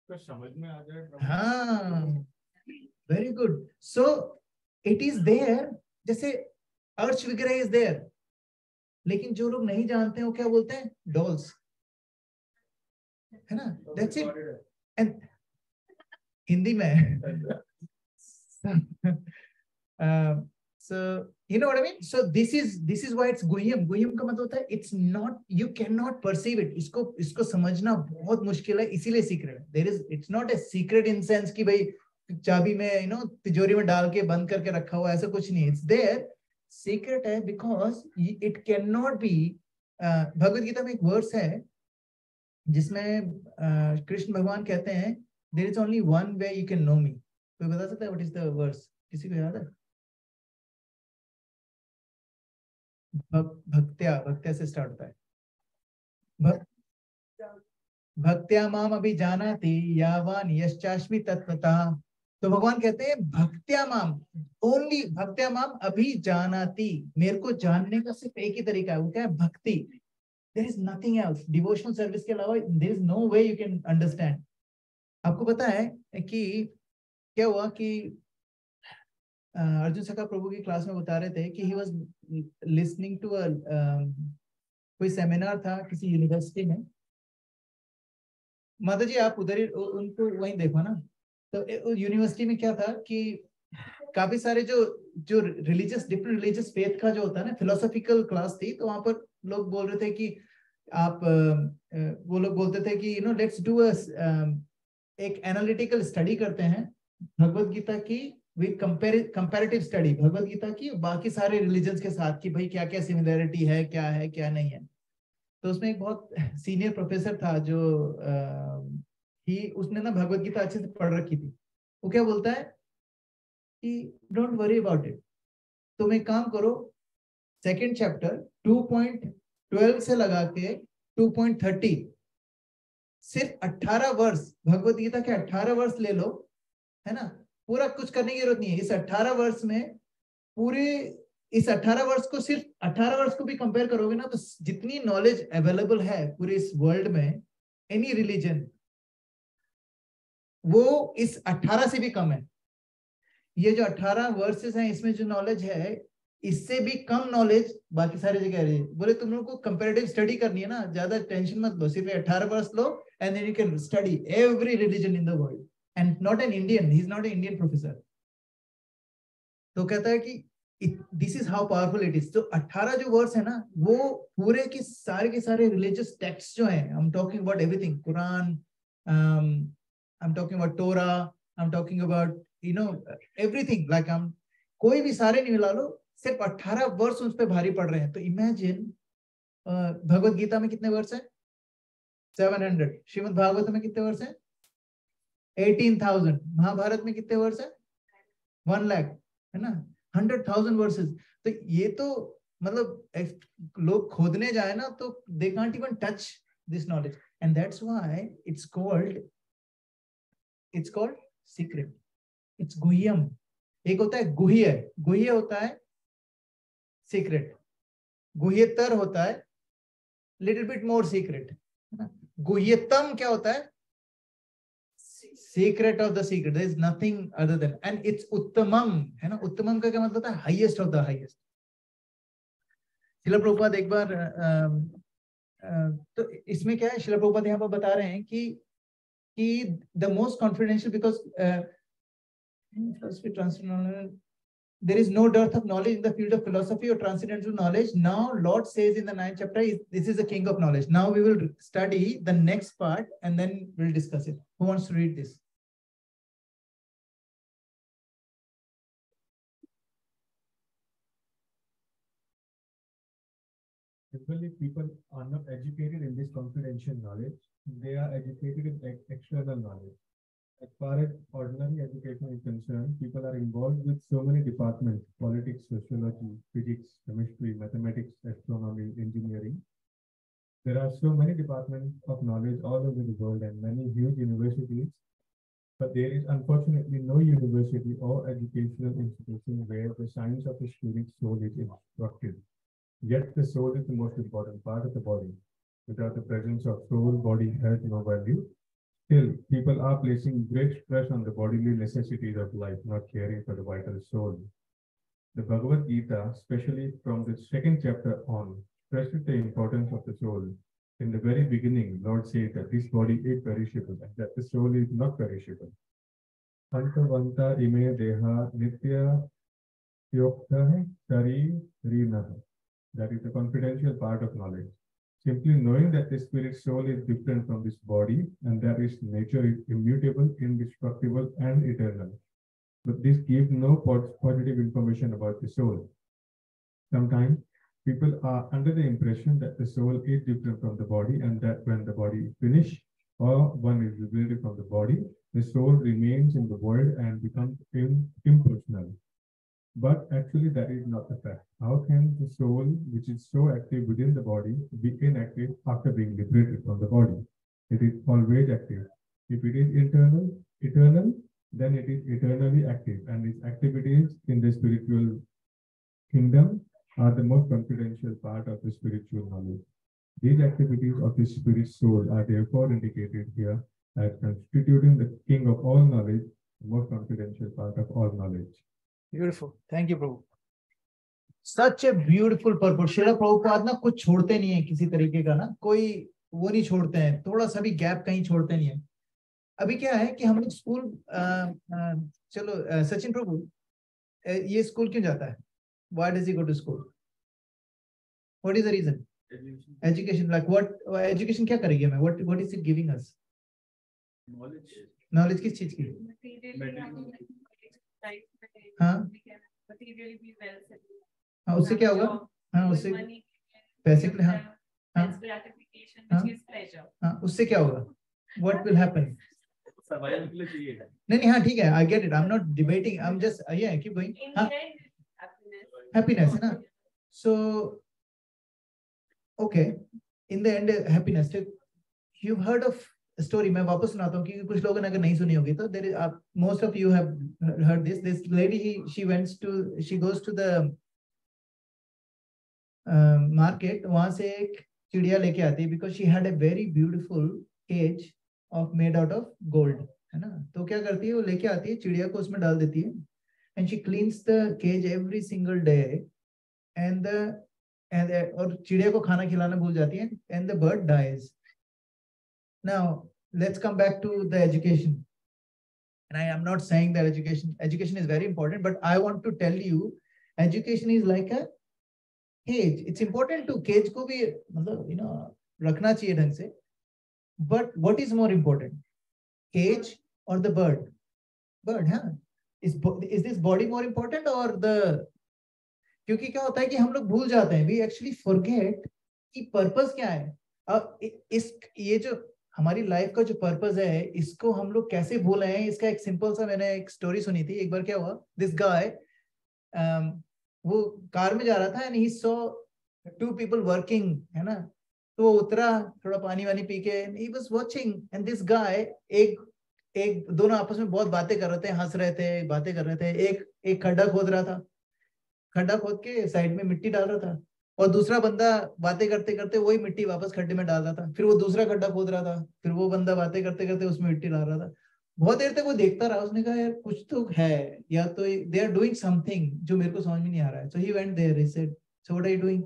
B: तो समझ में आ जाए.
A: हाँ, very good. So it is there, जैसे अर्च वगैरह is there, लेकिन जो लोग नहीं जानते हैं वो क्या बोलते हैं? Dolls, है ना? That's it. And Hindi में so you know what I mean. So this is why it's गुह्यम. गुह्यम का मतलब होता है it's not, you cannot perceive it. इसको समझना बहुत मुश्किल है, इसीलिए सीक्रेट है. There is, it's not a secret in sense कि भाई चाबी में तिजोरी में डाल के बंद करके रखा हुआ, ऐसा कुछ नहीं. It's there. Secret है because it cannot be. Bhagavad Gita में एक वर्स है जिसमें कृष्ण भगवान कहते हैं there is only one way you can know me. कोई बता सकता है what is the verse? किसी को याद है? भक्त्या से स्टार्ट होता है. भक्त्या माम अभिजानाति यावान यश्चास्मि तत्वतः. तो भगवान कहते हैं भक्त्या माम, ओनली भक्त्या माम अभिजानाति, मेरे को जानने का सिर्फ एक ही तरीका है, वो क्या है? भक्ति. There is nothing else. Devotional service के अलावा there is no way you can understand. आपको पता है कि क्या हुआ कि अर्जुन सखा प्रभु की क्लास में बता रहे थे कि he was listening to a कोई सेमिनार था किसी यूनिवर्सिटी में. माता जी आप उधर ही उनको वहीं देखो ना. तो यूनिवर्सिटी में क्या था कि काफी सारे जो रिलीजियस, डिफरेंट रिलीजियस फेथ का जो होता है ना, फिलोसॉफिकल क्लास थी. तो वहां पर लोग बोल रहे थे कि आप वो लोग बोलते थे कि लेट्स डू एक एनालिटिकल स्टडी करते हैं भगवद गीता की with comparative study Bhagavad Gita की बाकी सारे रिलीजन्स के साथ कि भाई क्या क्या सिमिलरिटी है क्या नहीं है। तो उसमें एक बहुत सीनियर प्रोफेसर था जो उसने ना भगवत गीता अच्छे से पढ़ रखी थी। वो क्या बोलता है कि डोंट वरी अबाउट इट, तुम एक काम करो, सेकेंड चैप्टर 2.12 से लगा के 2.30 सिर्फ 18 वर्ष, भगवत गीता के 18 वर्ष ले लो, है ना, पूरा कुछ करने की जरूरत नहीं है। इस 18 वर्ष में पूरे इस 18 वर्ष को सिर्फ 18 वर्ष को भी कंपेयर करोगे ना, तो जितनी नॉलेज अवेलेबल है पूरे इस वर्ल्ड में, एनी रिलीजन, वो इस 18 से भी कम है। ये जो 18 वर्सेस हैं, इसमें जो नॉलेज है, इससे भी कम नॉलेज बाकी सारी जगह है। बोले तुम लोग को कंपैरेटिव स्टडी करनी है ना, ज्यादा टेंशन मत लो, सिर्फ 18 वर्ष लो and then you can study every religion in the world and not an Indian, he is not an Indian professor. तो कहता है कि this is how powerful it is. तो 18 जो वर्ड्स है ना, वो पूरे के सारे रिलीजियस टेक्स्ट जो हैं, I am talking about everything, Quran, I am talking about Torah, I am talking about you know everything, like हम कोई भी सारे नहीं मिला लो, सिर्फ 18 वर्ष उस पर भारी पड़ रहे हैं। तो इमेजिन भगवत गीता में कितने वर्ष है? 700। श्रीमद् भागवत में कितने वर्ष है? 18,000। महाभारत में कितने वर्ष है? 1 लाख, है ना, 100,000 वर्सेस। तो ये तो मतलब लोग खोदने जाए ना तो they can't even touch this knowledge, and that's why it's called secret, it's गुह्यम। एक होता है गुह्य, गुह्य होता है सीक्रेट, गुह्यतर होता है लिटिल बिट मोर सीक्रेट, है ना। गुह्यतम क्या होता है? Secret of the secret, there is nothing other than, and it's उत्तमम, है ना। उत्तमम का क्या मतलब होता है? Highest of the highest. Shrila Prabhupada एक बार तो इसमें क्या है, श्रील प्रभुपाद यहाँ पर बता रहे हैं कि the most confidential, because there is no dearth of knowledge in the field of philosophy or transcendental knowledge. Now Lord says in the 9th chapter, this is the king of knowledge. Now we will study the next part and then we'll discuss it. Who wants to read this?
C: Usually people are not educated in this confidential knowledge. They are educated in external knowledge. As far as ordinary education is concerned, people are involved with so many departments: politics, sociology, physics, chemistry, mathematics, astronomy, engineering. There are so many departments of knowledge all over the world and many huge universities, but there is unfortunately no university or educational institution where the science of the spirit soul is instructed. Yet the soul is the most important part of the body. Without the presence of soul, body has no value. Still, people are placing great stress on the bodily necessities of life, not caring for the vital soul. The Bhagavad Gita, especially from the 2nd chapter on, stresses the importance of the soul. In the very beginning, Lord says that this body is perishable and that the soul is not perishable. Antavanta ime deha nitya yokta sharirinaha. That is the confidential part of knowledge. Simply knowing that the spirit soul is different from this body and that its nature is immutable, indestructible, and eternal. But this gives no positive information about the soul. Sometimes people are under the impression that the soul is different from the body and that when the body is finished or one is liberated from the body, the soul remains in the world and becomes impersonal. But actually that is not the fact. How can the soul, which is so active within the body, be inactive after being liberated from the body? It is always active. If it is eternal, then it is eternally active, and its activities in the spiritual kingdom are the most confidential part of the spiritual knowledge. These activities of the spirit soul are therefore indicated here as constituting the king of all knowledge, the most confidential part of all knowledge.
A: Beautiful. Thank you, Prabhu. Such a beautiful purpose. Srila Prabhupada ना कुछ छोड़ते नहीं है किसी तरीके का ना, कोई वो नहीं छोड़ते हैं, थोड़ा सा भी गैप कहीं छोड़ते नहीं है। अभी क्या है कि हम लोग स्कूल, चलो सचिन प्रभु, ये स्कूल क्यों जाता है? Why does he go to school? What is the reason? Education. Like what? Education क्या करेगी हमें? What is it giving us?
B: Knowledge.
A: Knowledge किस चीज की?
D: really be well settled.
A: हाँ, उससे क्या होगा? हाँ, उससे पैसे के लिए, हाँ हाँ
D: gratification,
A: हाँ
D: which gives pleasure.
A: हाँ, उससे क्या होगा? What will happen?
B: सर्वाइवल के लिए चाहिए।
A: नहीं हाँ ठीक है, I get it. I'm not debating. I'm just yeah, keep going.
D: In
A: हाँ,
D: the end, happiness.
A: happiness है ना? So okay, in the end happiness. You've heard of a story. मैं वापस सुनाता हूँ क्योंकि कुछ लोगों ने अगर नहीं सुनी होगी तो there is most of you have heard this. This lady she goes to the market. वहां से एक चिड़िया लेके आती है because she had a very beautiful cage of made out of gold, है ना? तो क्या करती है, वो लेके आती है चिड़िया को, उसमें डाल देती है and she cleans the cage every single day and और चिड़िया को खाना खिलाना भूल जाती है and the bird dies. Now let's come back to the education, and I am not saying that education is very important, but I want to tell you education is like a cage. It's important to cage को भी मतलब रखना चाहिए ढंग से, but what is more important, cage or the bird? हाँ, is this body more important or the, क्योंकि क्या होता है कि हम लोग भूल जाते हैं, we actually forget कि पर्पस क्या है। अब ये जो हमारी लाइफ का जो पर्पस है, इसको हम लोग कैसे भूल रहे हैं, इसका एक सिंपल सा मैंने एक स्टोरी सुनी थी। एक बार क्या हुआ, दिस गाय वो कार में जा रहा था and he saw two people working, है ना? तो वो उतरा, थोड़ा पानी वानी पी के, he was watching and this guy, एक दोनों आपस में बहुत बातें कर रहे थे, हंस रहे थे, बातें कर रहे थे। एक खड्डा खोद रहा था, खड्डा खोद के साइड में मिट्टी डाल रहा था, और दूसरा बंदा बातें करते करते वही मिट्टी वापस खड्डे में डाल रहा था। फिर वो दूसरा खड्डा खोद रहा था, फिर वो बंदा बातें करते करते उसमें मिट्टी डाल रहा था। बहुत देर तक वो देखता रहा, उसने कहा यार कुछ तो है, या तो दे आर डूइंग समथिंग जो मेरे को समझ में नहीं आ रहा है। So he went there, he said so what are you doing?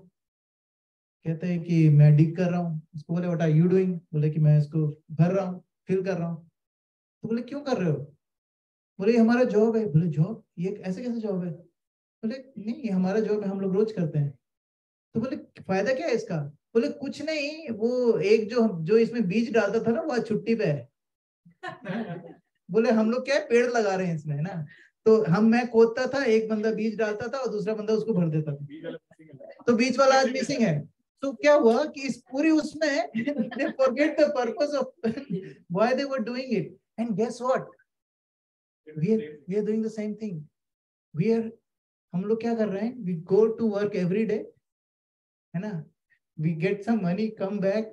A: कहते हैं कि मैं डिग कर रहा हूँ। उसको बोले व्हाट आर यू डूइंग? बोले कि मैं इसको भर रहा हूँ, फिल कर रहा हूँ। तो बोले क्यों कर रहे हो? बोले ये हमारा जॉब है। बोले जॉब? ये ऐसे कैसे जॉब है? बोले नहीं, ये हमारा जॉब है, हम लोग रोज करते हैं। तो बोले फायदा क्या है इसका? बोले कुछ नहीं, वो एक जो इसमें बीज डालता था ना, वो आज छुट्टी पे है। बोले हम लोग क्या है, पेड़ लगा रहे हैं इसमें, है ना? तो मैं खोदता था, एक बंदा बीज डालता था और दूसरा बंदा उसको भर देता था, तो बीज वाला आज मिसिंग है। तो क्या हुआ कि इस पूरी उसमें they forget the purpose of why they were doing it. And guess what, we are doing the same thing. हम लोग क्या कर रहे हैं, we go to work every day, है ना? We get some money, come back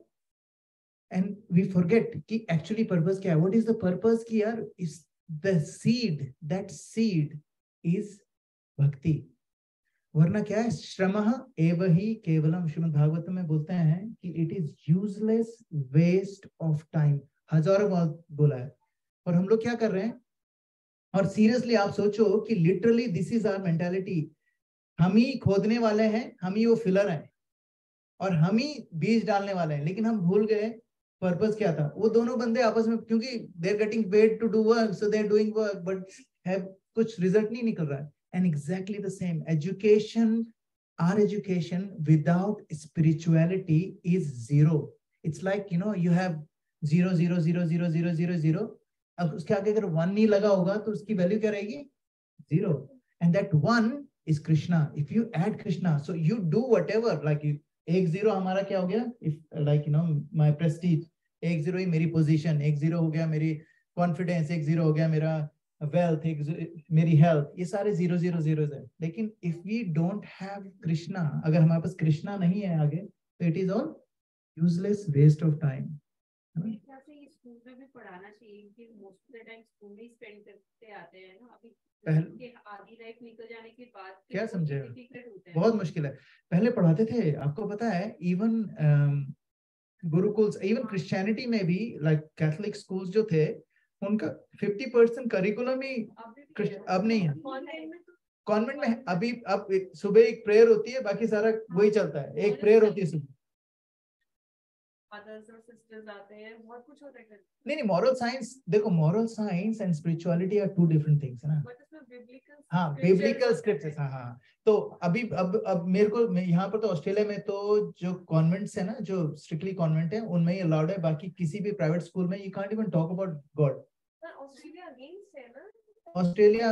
A: and we forget कि actually purpose क्या है। What is the purpose? कि यार is the seed, that seed is भक्ति। वरना क्या है, श्रमः एव हि केवलम, श्रीमद् भागवतम में बोलते हैं कि it is useless waste of time, हजारों बार बोला है। और हम लोग क्या कर रहे हैं, और सीरियसली आप सोचो कि literally this is our mentality. हम ही खोदने वाले हैं, हम ही वो फिलर हैं, और हम ही बीज डालने वाले हैं, लेकिन हम भूल गए पर्पस क्या था। वो दोनों बंदे आपस में, क्योंकि they are getting paid to do work, so they are doing work, but have कुछ रिजल्ट नहीं निकल रहा है। And exactly the same, our education without spirituality is zero. It's like, you have 0 0 0 0 0 0 0, अब उसके आगे अगर 1 नहीं लगा होगा तो उसकी वैल्यू क्या रहेगी? 0. And that 1 is Krishna. If you add Krishna, so you do whatever, like एक 0 हमारा क्या हो गया, if like my prestige, एक 0 ही मेरी position, एक 0 हो गया मेरी confidence, एक 0 हो गया मेरा wealth, मेरी health, ये सारे 0 0 0 है। लेकिन if we don't have Krishna, अगर हमारे पास कृष्णा नहीं है आगे, तो it is all useless waste of time।
D: School में भी पढ़ाना चाहिए कि most of the time school में स्पेंड करते आते हैं ना। अभी के आधी लाइफ निकल जाने के बाद
A: क्या समझे, बहुत मुश्किल है। पहले पढ़ाते थे, आपको पता है, इवन गुरुकुल, इवन क्रिश्चियनिटी में भी, लाइक कैथोलिक स्कूल्स जो थे, उनका 50% करिकुलम ही अब नहीं है। कॉन्वेंट में अभी अब सुबह एक प्रेयर होती है, बाकी सारा वही चलता है, एक प्रेयर होती है सुबह।
D: फादर्स और सिस्टर्स आते हैं, बहुत कुछ होता है।
A: नहीं, मॉरल साइंस देखो, moral science and spirituality are two different things, है ना? हाँ, बिब्लिकल स्क्रिप्चर्स, हाँ। तो अभी अब मेरे को यहाँ पर तो ऑस्ट्रेलिया में तो जो कॉन्वेंट्स है ना, जो स्ट्रिक्टली कॉन्वेंट है, उनमें ही अलाउड है। बाकी किसी भी प्राइवेट स्कूल में you can't even talk about God.
D: Australia against है ना,
A: Australia,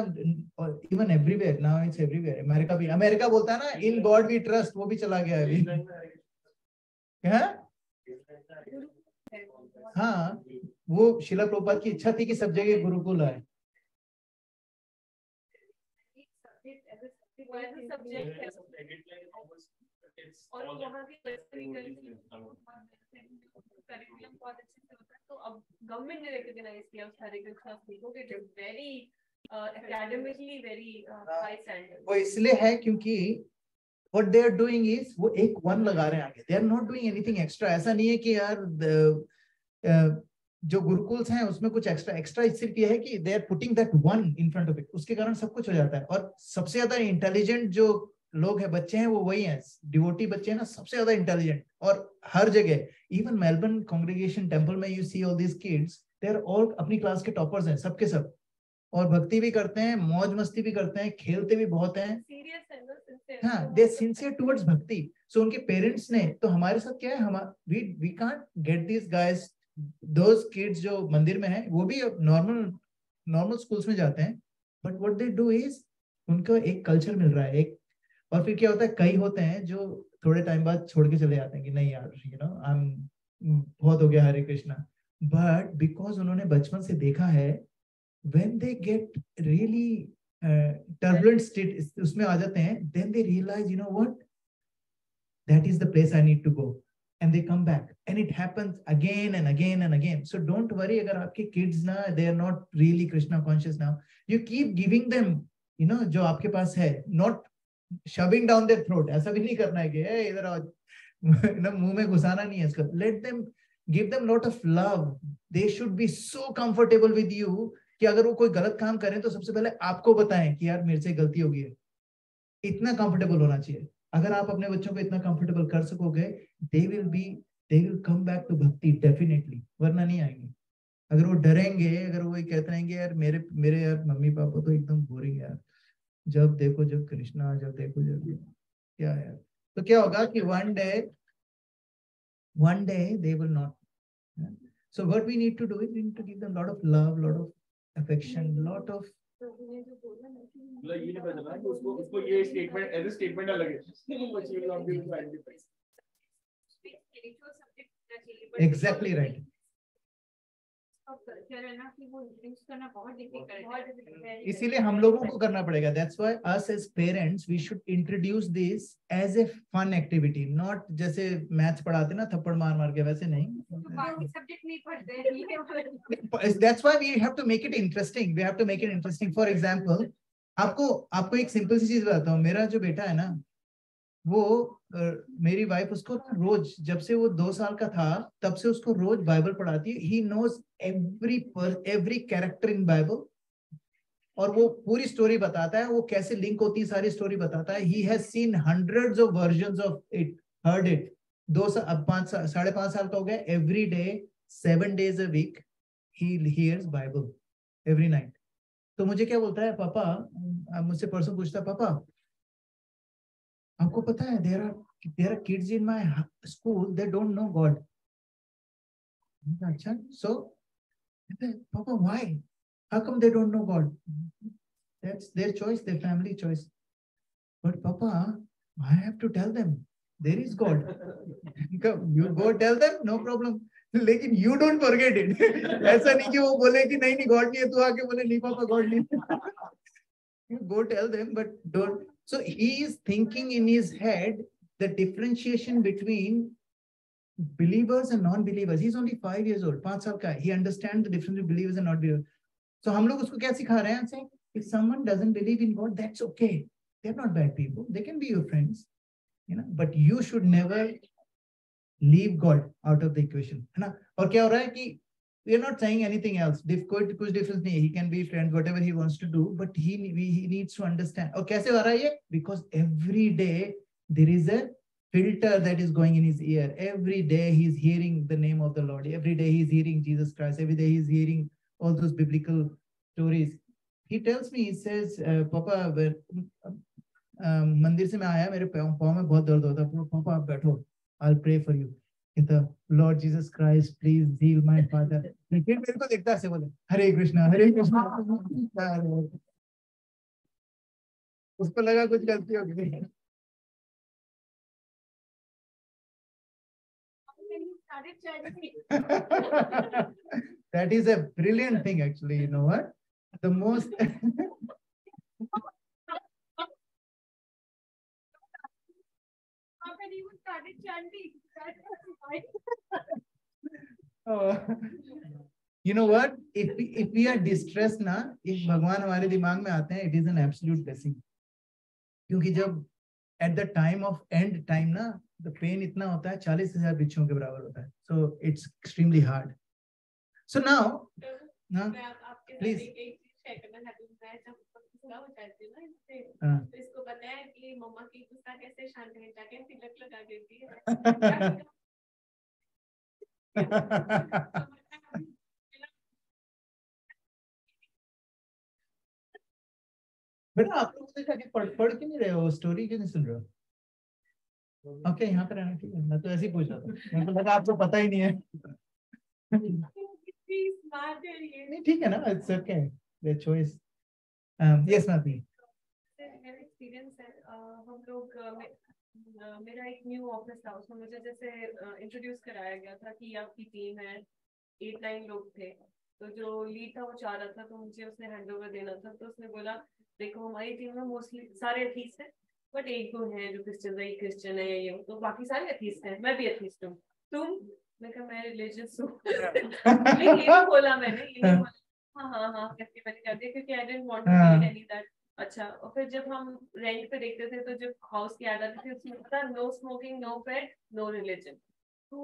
A: even everywhere now, it's everywhere. America भी, अमेरिका बोलता है ना इन गॉड वी ट्रस्ट, वो भी चला गया अभी। क्या? हाँ, वो शिला प्रभुपाद की इच्छा थी कि सब जगह गुरुकुल आए।
D: और वहाँ के करिकुलम बहुत अच्छे से होता है, तो अब गवर्नमेंट ने रिकॉग्नाइज किया उस हरे कृष्णा स्कूल को कि it is very academically very high standard.
A: वो इसलिए है क्योंकि what they are doing is वो एक वन लगा रहे हैं आगे, they are not doing anything extra। ऐसा नहीं है कि यार जो गुरुकुल्स हैं उसमें कुछ एक्स्ट्रा सिर्फ ये है कि they are putting that one in front of it, उसके कारण सब कुछ हो जाता है। और सबसे ज्यादा इंटेलिजेंट जो लोग हैं, बच्चे हैं, वो वही हैं, डिवोटी बच्चे हैं ना, सबसे ज्यादा इंटेलिजेंट। और हर जगह, इवन मेलबर्न कांग्रेगेशन टेंपल में you see all these kids, they are all अपनी क्लास के टॉपर्स हैं, सबके सब, और भक्ति भी करते हैं, मौज मस्ती भी करते हैं, खेलते भी बहुत हैं। हाँ, दे सिंसियर टुवर्ड्स भक्ति। सो उनके पेरेंट्स ने, तो हमारे साथ क्या है, हम we can't get this guys, those kids जो मंदिर में हैं, वो भी नॉर्मल स्कूल्स में जाते हैं, but what they do is उनको एक कल्चर मिल रहा है एक। और फिर क्या होता है, कई होते हैं जो थोड़े टाइम बाद छोड़ के चले जाते हैं कि नहीं यार, यू नो आई एम, बहुत हो गया हरे कृष्णा। बट बिकॉज उन्होंने बचपन से देखा है, when they get really turbulent state उसमें आ जाते हैं, then they realize, you know what, that is the place I need to go, and they come back, and it happens again and again and again. So don't worry, अगर आपके kids ना, they are not really Krishna conscious now, you keep giving them, you know, जो आपके पास है, not shoving down their throat। ऐसा भी नहीं करना है कि इधर आओ, ना मुंह में घुसाना नहीं है इसको। Let them, give them lot of love, they should be so comfortable with you कि अगर वो कोई गलत काम करें तो सबसे पहले आपको बताएं कि यार मेरे से गलती हो गई है। इतना कंफर्टेबल होना चाहिए। अगर आप अपने बच्चों को इतना कंफर्टेबल कर सकोगे, they will come back to भक्ति डेफिनेटली, वरना नहीं आएंगे। अगर वो डरेंगे, अगर वो कहते रहेंगे यार मेरे यार मम्मी पापा तो एकदम बोरिंग यार, जब देखो जब कृष्णा, जब देखो जब क्या यार, तो क्या होगा कि one day they will not। So what we need to do is we need to give them lot of love, lot of affection, lot of
B: मतलब ये नहीं पता चला कि उसको ये स्टेटमेंट एज ए स्टेटमेंट अलग है, which you will not be able to identify।
A: exactly right। इसीलिए हम लोगों को करना पड़ेगा। That's why us as parents we should introduce this as a fun activity, not जैसे मैथ्स पढ़ाते ना थप्पड़ मार मार के, वैसे नहीं।
D: सब्जेक्ट नहीं पढ़ते।
A: That's why we have to make it interesting. We have to make it interesting. For example, आपको एक सिंपल सी चीज बताता हूँ। मेरा जो बेटा है ना, वो मेरी वाइफ उसको रोज, जब से वो 2 साल का था तब से उसको रोज बाइबल पढ़ाती है। He knows every character in Bible, और वो पूरी स्टोरी बताता है, वो कैसे लिंक होती है, सारी स्टोरी बताता है। He has seen hundreds of versions of it, heard it। 5.5 साल का हो गया। Every day, 7 days a week, he hears Bible every night। तो मुझे क्या बोलता है, पापा, मुझसे परसों पूछता, पापा आपको पता है there are kids in my school, they don't know God। अच्छा, so Papa, why? How come they don't know God? That's their choice, their family choice। But Papa, I have to tell them there is God। You go tell them, no problem। लेकिन you don't forget it। ऐसा नहीं कि वो बोले कि नहीं God नहीं है, तू आके बोले नहीं पापा God नहीं है। You go tell them, but don't। So he is thinking in his head the differentiation between believers and non-believers। He's only 5 years old, 5 साल का। He understands the difference between believers and non-believers। So हम लोग उसको क्या सिखा रहे हैं? Saying if someone doesn't believe in God, that's okay। They're not bad people। They can be your friends, you know। But you should never leave God out of the equation, है ना। और क्या हो रहा है कि we are not saying anything else। कुछ difference नहीं है। He can be friends, whatever he wants to do, but he needs to understand। और कैसे हो रहा है ये? Because every day there is a filter that is going in his ear। Every day he is hearing the name of the Lord। Every day he is hearing Jesus Christ। Every day he is hearing all those biblical stories। He tells me, he says, पापा मंदिर से मैं आया, मेरे पाँव में बहुत दर्द होता है, पापा आप बैठो, I'll pray for you। कहता Lord Jesus Christ please heal my father. फिर मेरे को देखता ऐसे बोले हरे कृष्णा हरे कृष्णा। उसको लगा कुछ गलती हो गई। That is a brilliant thing actually, you know what? The most you know what? If we are distressed ना, if भगवान हमारे दिमाग में आते हैं, it is an absolute blessing. क्योंकि जब at the time of end time ना, the pain इतना होता है 40,000 बिच्छों के बराबर होता है. So it's extremely hard. So now, please.
D: इसको बताया कि मम्मा की गुस्सा कैसे शांत है, जाके तिलक लगा देती है।
A: बेटा आप लोग से जाके पढ़ क्यों नहीं रहे हो, स्टोरी क्यों नहीं सुन रहे हो? ओके यहाँ पे रहना ठीक है, मैं तो ऐसे ही पूछ रहा था, मेरे को लगा आपको पता ही नहीं है। नहीं ठीक है ना, it's okay, their choice. Yes मैथी
D: मेरा एक्सपीरियंस है, हम लोग मेरा एक न्यू ऑफिस था, उसमें मुझे जैसे इंट्रोड्यूस कराया गया था कि आपकी टीम है, 8-9 लोग थे, तो जो लीड था वो चाह रहा था, तो मुझे उसने हैंडओवर देना था। तो उसने बोला देखो हमारी टीम में मोस्टली सारे एथीस्ट हैं, बट एक दो हैं जो क्रिश्चियन है ये, तो बाकी सारे एथीस्ट हैं, मैं भी एथीस्ट हूँ, तुम? मैं कहा मैं रिलीजियस हूँ। ये बोला मैंने, ये नहीं बोला हाँ करके मैंने कर दिया, क्योंकि I didn't want to be any that. अच्छा, और फिर जब हम रेंट पे देखते थे तो जब हाउस की ऐड आती थी उसमें था नो स्मोकिंग, नो पेट, नो रिलीजन। तो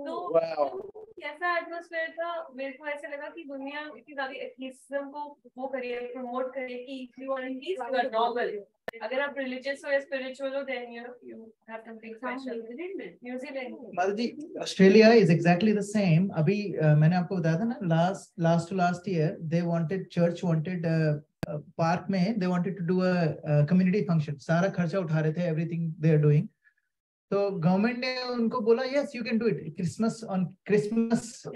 D: कैसा एटमॉस्फेयर था, मेरे को ऐसे लगा कि दुनिया इतनी ज्यादा एथीइज्म को वो करिए, प्रमोट करिए कि if you are atheist you are normal, अगर आप रिलीजियस हो या स्पिरिचुअल हो then you know you have something special. New Zealand
A: ji, Australia is exactly the same. अभी मैंने आपको बताया था ना, last to last year they wanted, church wanted park में they wanted to do a community function, सारा खर्चा उठा रहे थे, एवरीथिंग दे आर डूइंग। तो गवर्नमेंट ने उनको बोला yes you can do it, Christmas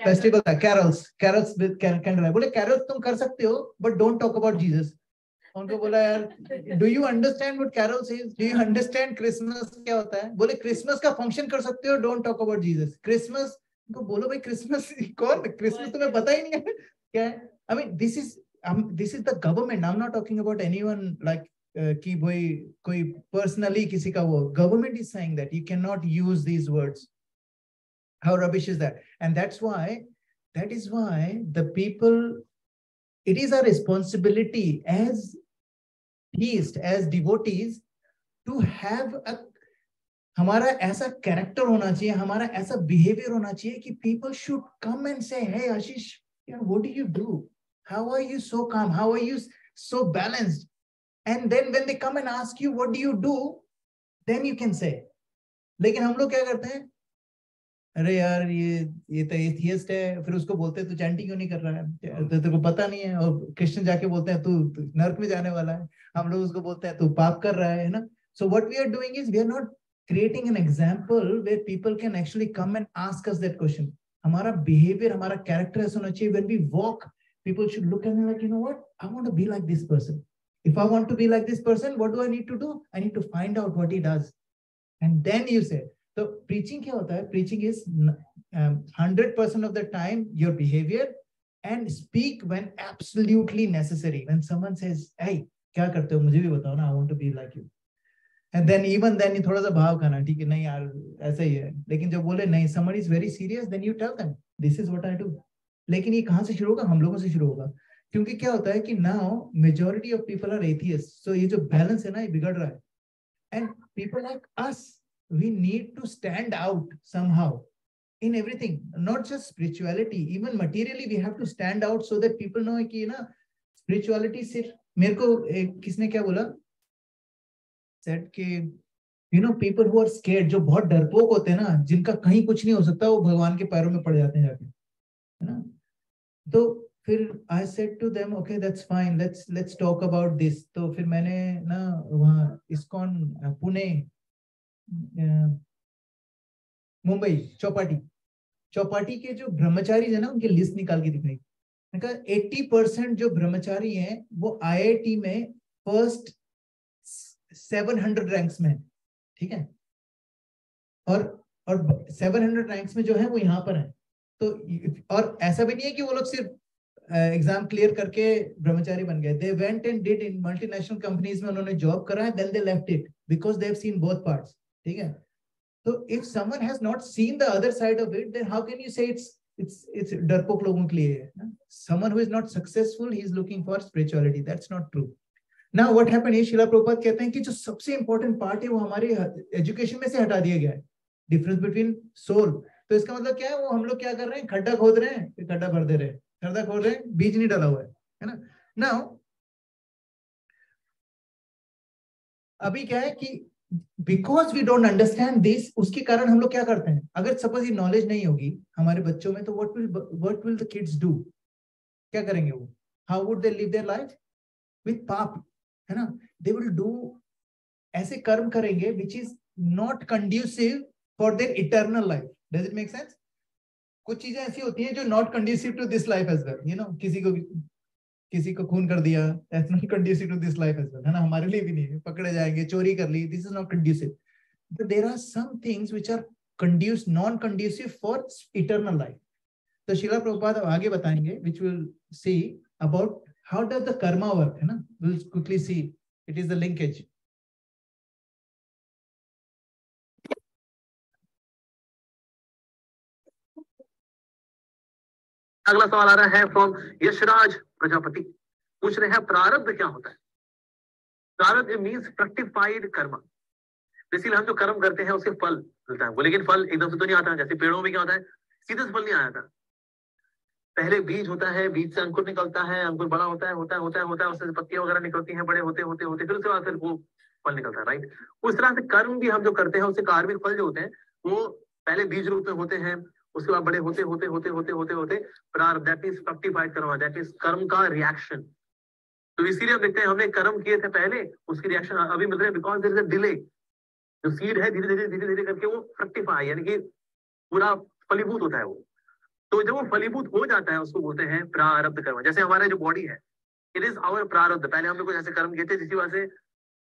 A: festival है, कैरल्स विद कैंडल, बोले कैरल्स तुम कर सकते हो but don't talk about Jesus. उनको बोला यार do you understand what carols is, do you understand Christmas क्या होता है? बोले क्रिसमस का फंक्शन कर सकते हो, don't talk about Jesus. Christmas को बोलो भाई क्रिसमस कौन, क्रिसमस तुम्हें पता ही नहीं है क्या है? I mean this is the government, I am not talking about anyone like कि भाई कोई पर्सनली किसी का वो, government is saying that you can not use these words. How rubbish is that? And that is why the people, it is our responsibility as theists, as devotees to have a, हमारा ऐसा character होना चाहिए, हमारा ऐसा behaviour होना चाहिए कि people should come and say hey Ashish, what do you do, how are you so calm, how are you so balanced? And then when they come and ask you what do you do, then you can say. लेकिन हम लोग क्या करते हैं, अरे यार ये तो एथियस्ट है, फिर उसको बोलते हैं तू चैंटिंग क्यों नहीं कर रहा है, तो तेरे को पता नहीं है, और क्रिश्चियन जाके बोलते हैं तू नरक में जाने वाला है, हम लोग उसको बोलते हैं तू पाप कर रहा है ना। So what we are doing is we are not creating an example where people can actually come and ask us that question. हमारा बिहेवियर, हमारा कैरेक्टर ऐसा होना चाहिए, when we walk people should look at me like you know what, I want to be like this person. If I want to be like this person, what do I need to do? I need to find out what he does. And then you say, so preaching kya hota hai? Preaching is 100% of the time your behavior, and speak when absolutely necessary. When someone says, hey, kya karte ho? Mujhe bhi batao na, I want to be like you. And then even then, you thoda sa bhav khana, theek hai, nahi yaar, aisa hi hai. Lekin jab bole, nahi, somebody is very serious, then you tell them, this is what I do. लेकिन ये कहाँ से शुरू होगा? हम लोगों से शुरू होगा, क्योंकि क्या होता है कि now majority of people are atheist, so ये जो बैलेंस है ना ये बिगड़ रहा है। And people like us, we need to stand out somehow in everything, not just spirituality, even materially we have to stand out so that people know कि ना स्पिरिचुअलिटी सिर्फ, मेरे को किसने क्या बोला, सेड कि you know people who are scared, जो बहुत डरपोक होते हैं ना, जिनका कहीं कुछ नहीं हो सकता, वो भगवान के पैरों में पड़ जाते हैं जाके, है ना। तो फिर I said to them, okay, that's fine, let's talk about this. तो फिर मैंने ना वहाँ इस्कॉन पुणे, मुंबई चौपाटी, चौपाटी के जो ब्रह्मचारी है ना, उनकी लिस्ट निकाल के दिखाई। 80% जो ब्रह्मचारी हैं वो IIT में फर्स्ट 700 रैंक्स में है, ठीक है, और 700 रैंक्स में जो है वो यहाँ पर है। तो और ऐसा भी नहीं है कि वो लोग सिर्फ एग्जाम क्लियर करके ब्रह्मचारी बन गए। They went and did in multinational companies में उन्होंने जॉब करा है, then they left it because they have seen both parts, ठीक है। तो if someone has not seen the other side of it, then how can you say it's डरपोक लोगों के लिए है। Someone who is not successful, he is looking for spirituality, that's not true. Now what happened is, Shrila Prabhupada कहते हैं कि जो सबसे इंपॉर्टेंट पार्ट है वो हमारे एजुकेशन में से हटा दिया गया है, डिफरेंस बिटवीन सोल। तो इसका मतलब क्या है, वो हम लोग क्या कर रहे हैं, खड्डा खोद रहे हैं, फिर खड्डा भर दे रहे हैं, खड्डा खोद रहे हैं, बीज नहीं डाला हुआ है ना। नाउ अभी क्या है कि because we don't understand this, उसके कारण हम लोग क्या करते हैं, अगर सपोज ये नॉलेज नहीं होगी हमारे बच्चों में, तो what will the kids do, क्या करेंगे वो, how would they live their life with पाप, है ना। दे विल डू ऐसे कर्म करेंगे which is not conducive for their eternal life. Does it make sense? कुछ चीजें ऐसी होती हैं जो not conducive to this life as well, you know, किसी को खून कर दिया, that's not conducive to this life as well, है ना, हमारे लिए भी नहीं है। पकड़े जाएंगे, चोरी कर ली, this is not conducive. But there are some things which are non conducive for eternal life. तो श्रीला प्रभुपाद आगे बताएंगे, which will see about how does the karma work, है ना, will quickly see it is the linkage.
F: अगला सवाल आ रहा है from Yashraj Prajapati, पूछ रहे हैं प्रारब्ध क्या होता है। प्रारब्ध मींस फ्रक्टिफाइड कर्म। बेसिकली हम जो कर्म करते हैं उसके फल मिलता है वो, लेकिन फल एकदम से तो नहीं आता। जैसे पेड़ों में क्या होता है, सीधे से फल नहीं आया था, पहले बीज होता है, बीज से अंकुर निकलता है, अंकुर बड़ा होता है, उससे पत्तियां वगैरह निकलती हैं, बड़े होते होते होते फिर उसके बाद फिर वो फल निकलता है, राइट। उस तरह से कर्म भी हम जो करते हैं उससे कार्मिक फल जो होते हैं वो पहले बीज रूप में होते हैं, उसके बाद बड़े होते होते होते होते होते होते प्रारब्ध, दैट इज फ्रक्टिफाइड कर्म, दैट इज कर्म का रिएक्शन। तो इसीलिए हम देखते हैं हमने कर्म किए थे पहले, उसकी रिएक्शन अभी मिल रहे हैं, because there is a delay. जो सीड है धीरे धीरे करके वो फ्रक्टिफाई यानी कि पूरा फलीभूत होता है वो। तो जब वो फलीभूत हो जाता है उसको बोलते हैं प्रारब्ध कर्म। जैसे हमारा जो बॉडी है, इट इज आवर प्रारब्ध। पहले हम लोग कुछ ऐसे कर्म किए थे जिसकी वजह से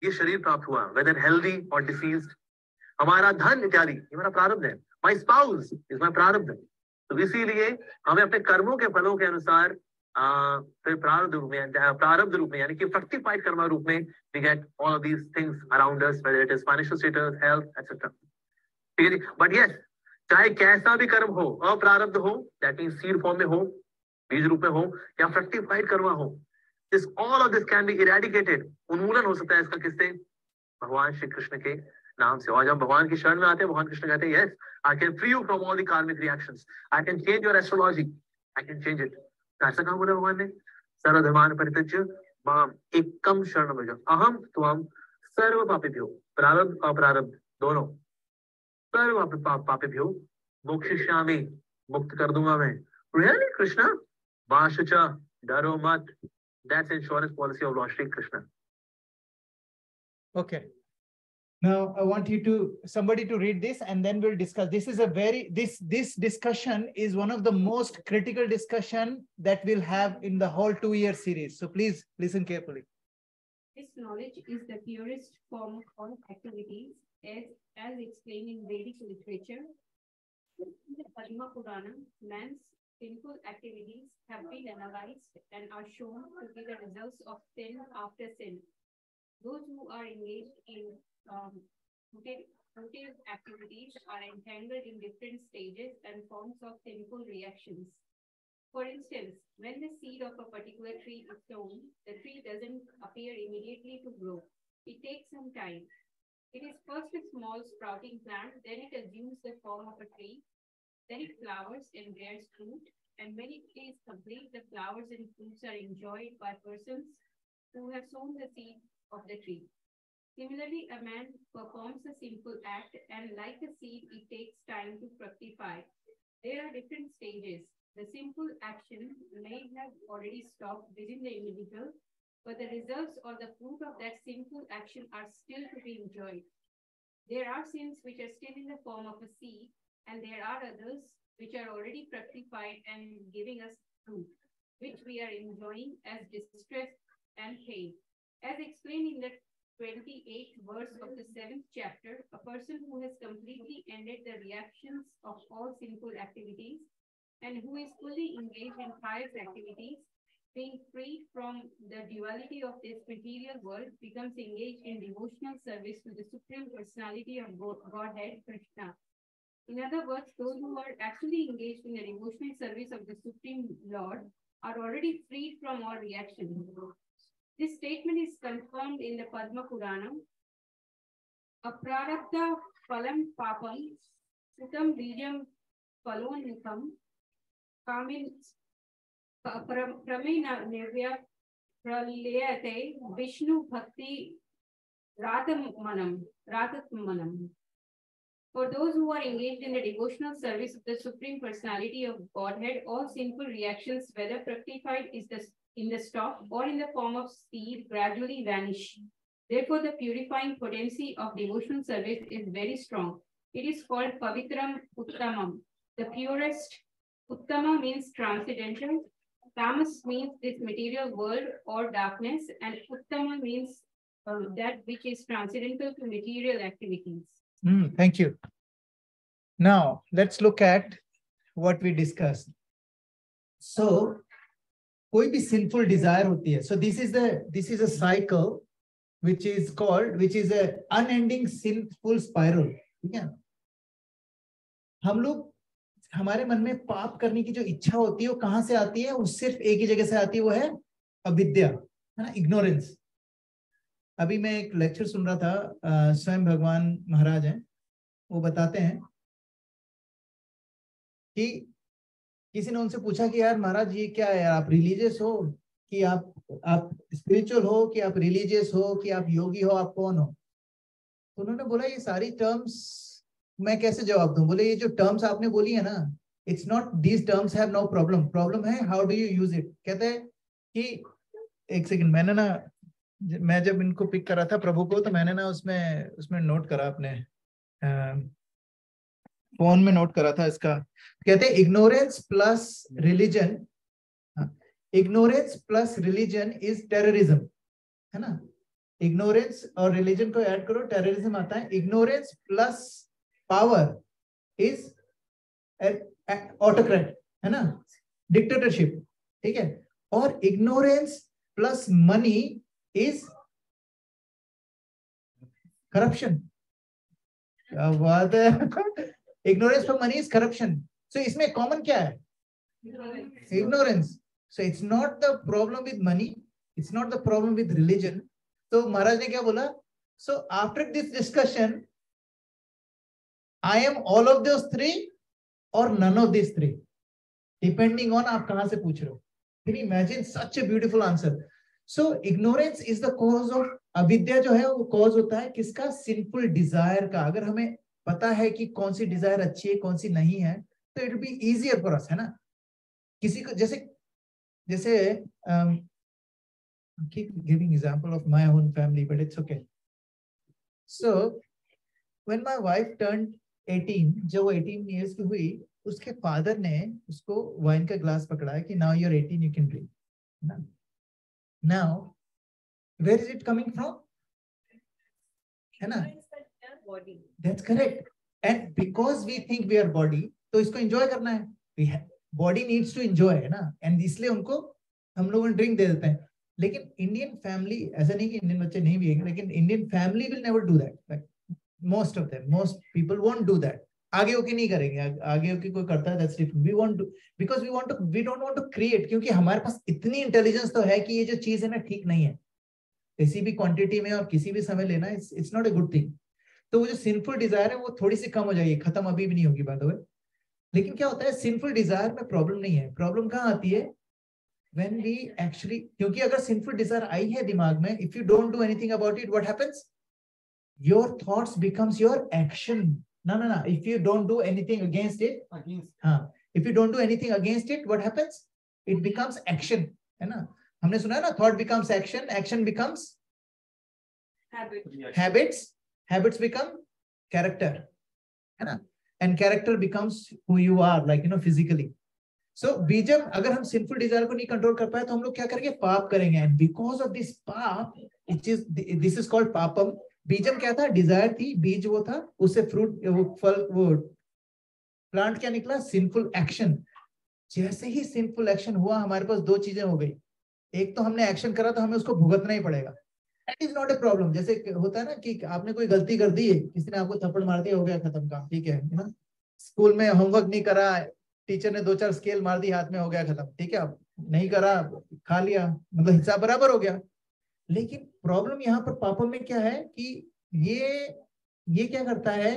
F: ये शरीर प्राप्त हुआ, वेदर हेल्दी और डिसीज्ड। हमारा धन इत्यादि ये हमारा प्रारब्ध है। माई स्पाउस इज माई प्रारब्ध। तो इसीलिए हमें अपने कर्मों के फलों के अनुसार फिर प्रारब्ध रूप में यानी कि फ्रक्टिफाइड कर्म रूप में we get all of these things around us, whether it is financial status, health etcetera, ठीक है। बट यस, चाहे कैसा भी कर्म हो, अप्रारब्ध हो, दैट मींस सीड फॉर्म में हो, बीज रूप में हो, या फ्रक्टिफाइड कर्म हो, this all of this can be eradicated, उन्मूलन हो सकता है इसका किससे, भगवान श्री कृष्ण के नाम से। और जब भगवान की शरण में आते हैं, भगवान कृष्ण कहते हैं, yes I can free you from all the कार्मिक reactions, I can change your astrology, I can change it. ऐसा कहा बोला भगवान ने, सर्वधर्मान् परित्यज्य माम एकम शरणं व्रज अहम त्वं सर्व पापेभ्यो, प्रारब्ध अप्रारब्ध दोनों, सर्व पापेभ्यो मोक्षयिष्यामि, मुक्त कर दूंगा मैं। रियली कृष्णा, वाशुचा, डरो मत, that's insurance policy of Lord Shri Krishna.
A: Okay. Now I want you to somebody to read this and then we'll discuss. This is a very this discussion is one of the most critical discussion that we'll have in the whole 2-year series. So please listen carefully.
I: This knowledge is the purest form of activities as explained in Vedic literature. In the Padma Purana, man's sinful activities have been analyzed and are shown to be the results of sin after sin. Those who are engaged in motive activities are entangled in different stages and forms of sinful reactions. For instance, when the seed of a particular tree is sown, the tree doesn't appear immediately to grow. It takes some time. It is first a small sprouting plant, then it assumes the form of a tree, then it flowers and bears fruit, and when it is complete, the flowers and fruits are enjoyed by persons who have sown the seed of the tree. Similarly, a man performs a sinful act, and like a seed, it takes time to fructify. There are different stages. The sinful action may have already stopped within the individual, but the results or the fruit of that sinful action are still to be enjoyed. There are sins which are still in the form of a seed, and there are others which are already fructified and giving us fruit, which we are enjoying as distress and pain. As explained in the 28th verse of the 7th chapter, a person who has completely ended the reactions of all sinful activities and who is fully engaged in pious activities, being free from the duality of this material world, becomes engaged in devotional service to the Supreme Personality of Godhead, Krishna. In other words, those who are actually engaged in the devotional service of the Supreme Lord are already freed from all reactions. This statement is confirmed in the Padma Puranam. Aprarabdha phalam papam sutam bijam phalonukam kamin pramena nivya pralayate Vishnu bhakti rathamanam. For those who are engaged in the devotional service of the Supreme Personality of Godhead, all sinful reactions, whether fructified in the stalk or in the form of seed, gradually vanish. Therefore, the purifying potency of devotional service is very strong. It is called Pavitram Uttamam, the purest. Uttama means transcendental. Tamas means this material world or darkness, and Uttama means that which is transcendental to material activities.
A: Thank you. Now, let's look at what we discussed. So, कोई भी sinful desire होती है. So this is a cycle which is a unending sinful spiral. ठीक है? हम लोग हमारे मन में पाप करने की जो इच्छा होती है वो कहाँ से आती है? वो सिर्फ एक ही जगह से आती है, वो है अविद्या, है ना, ignorance. अभी मैं एक लेक्चर सुन रहा था, स्वयं भगवान महाराज हैं, वो बताते हैं कि किसी ने उनसे पूछा कि यार महाराज ये क्या है, आप रिलीजियस हो कि आप स्पिरिचुअल हो कि आप रिलीजियस हो कि आप योगी हो, आप कौन हो? तो उन्होंने बोला ये सारी टर्म्स मैं कैसे जवाब दूं? बोले ये जो टर्म्स आपने बोली है ना, it's not, these terms have no problem, problem है how do you use it. कहते हैं कि एक सेकंड, मैंने ना, मैं जब इनको पिक करा था प्रभु को, तो मैंने ना उसमें नोट करा, अपने फोन में नोट करा था इसका. कहते हैं ignorance plus religion is terrorism, है ना. इग्नोरेंस और रिलीजन को ऐड करो, टेररिज्म आता है. Ignorance plus power is autocrat, है ना, डिक्टेटरशिप. ठीक है. और ignorance plus money is corruption. क्या बात है. Ignorance for money is corruption. So इसमें common क्या है? Ignorance. So it's not the problem with money. It's not the problem with religion. तो महाराज ने क्या बोला? So after this discussion, I am all of those three or none of these three, depending on आप कहाँ से पूछ रहे हो. Can you imagine such a beautiful answer? So ignorance is the cause of अविद्या जो है वो cause होता है किसका? Sinful desire का. अगर हमें पता है कि कौन सी डिजायर अच्छी है कौन सी नहीं है, तो it will be easier for us, है ना. किसी को जैसे keep giving example of my own family, but it's okay. So when my wife turned 18, जब वो 18 years की हुई, उसके फादर ने उसको वाइन का ग्लास पकड़ाया कि now you're 18, you can drink. Now where is it coming from? है ना.
D: Body.
A: That's correct. And because we think we are body, तो इसको enjoy करना है. Body needs to enjoy, है ना. And इसलिए उनको हम लोग ड्रिंक दे देते हैं. लेकिन इंडियन फैमिली, ऐसा नहीं कि इंडियन बच्चे नहीं पिएंगे, लेकिन Indian family will never do that. Like most of them, most people won't do that. आगे होके नहीं करेंगे. आगे होके कोई करता है, that's different. We want to, because we don't want to create, क्योंकि हमारे पास इतनी इंटेलिजेंस तो है कि ये जो चीज है ना ठीक नहीं है. किसी भी क्वांटिटी में और किसी भी समय लेना, it's not a good thing. तो वो जो सिंफुल डिजायर है वो थोड़ी सी कम हो जाएगी, खत्म अभी भी नहीं होगी बात. लेकिन क्या होता है, सिंफुल डिजायर में प्रॉब्लम नहीं है. प्रॉब्लम कहाँ आती है? When we actually, क्योंकि अगर सिंफुल डिजायर आई है दिमाग में, if you don't do anything about it, what happens? Your thoughts becomes your action. No. If you don't do anything against it, if you don't do anything against it, what happens? It becomes action, है ना. हमने सुना है ना, thought becomes action, action becomes habits become character, है ना. and character becomes who you are, like physically. So बीजम, अगर हम sinful desire को नहीं कंट्रोल कर पाए तो हम लोग क्या करेंगे? पाप करेंगे. And because of this पाप, this is called पापम. बीजम क्या था? डिजायर थी, बीज वो था, उससे फ्रूट, वो फल, वो प्लांट क्या निकला? Sinful action. जैसे ही सिंफुल एक्शन हुआ, हमारे पास दो चीजें हो गई. एक तो हमने एक्शन करा तो हमें उसको भुगतना ही पड़ेगा. That is not a problem. जैसे होता है ना कि आपने कोई गलती कर दी है, किसी ने आपको थप्पड़ मार दिया, हो गया, खत्म काम, ठीक है ना. स्कूल में होमवर्क नहीं करा, टीचर ने 2-4 स्केल मार दी हाथ में, हो गया, खत्म, ठीक है. अब नहीं करा, खा लिया, मतलब हिसाब बराबर हो गया. लेकिन प्रॉब्लम यहाँ पर पापों में क्या है कि ये क्या करता है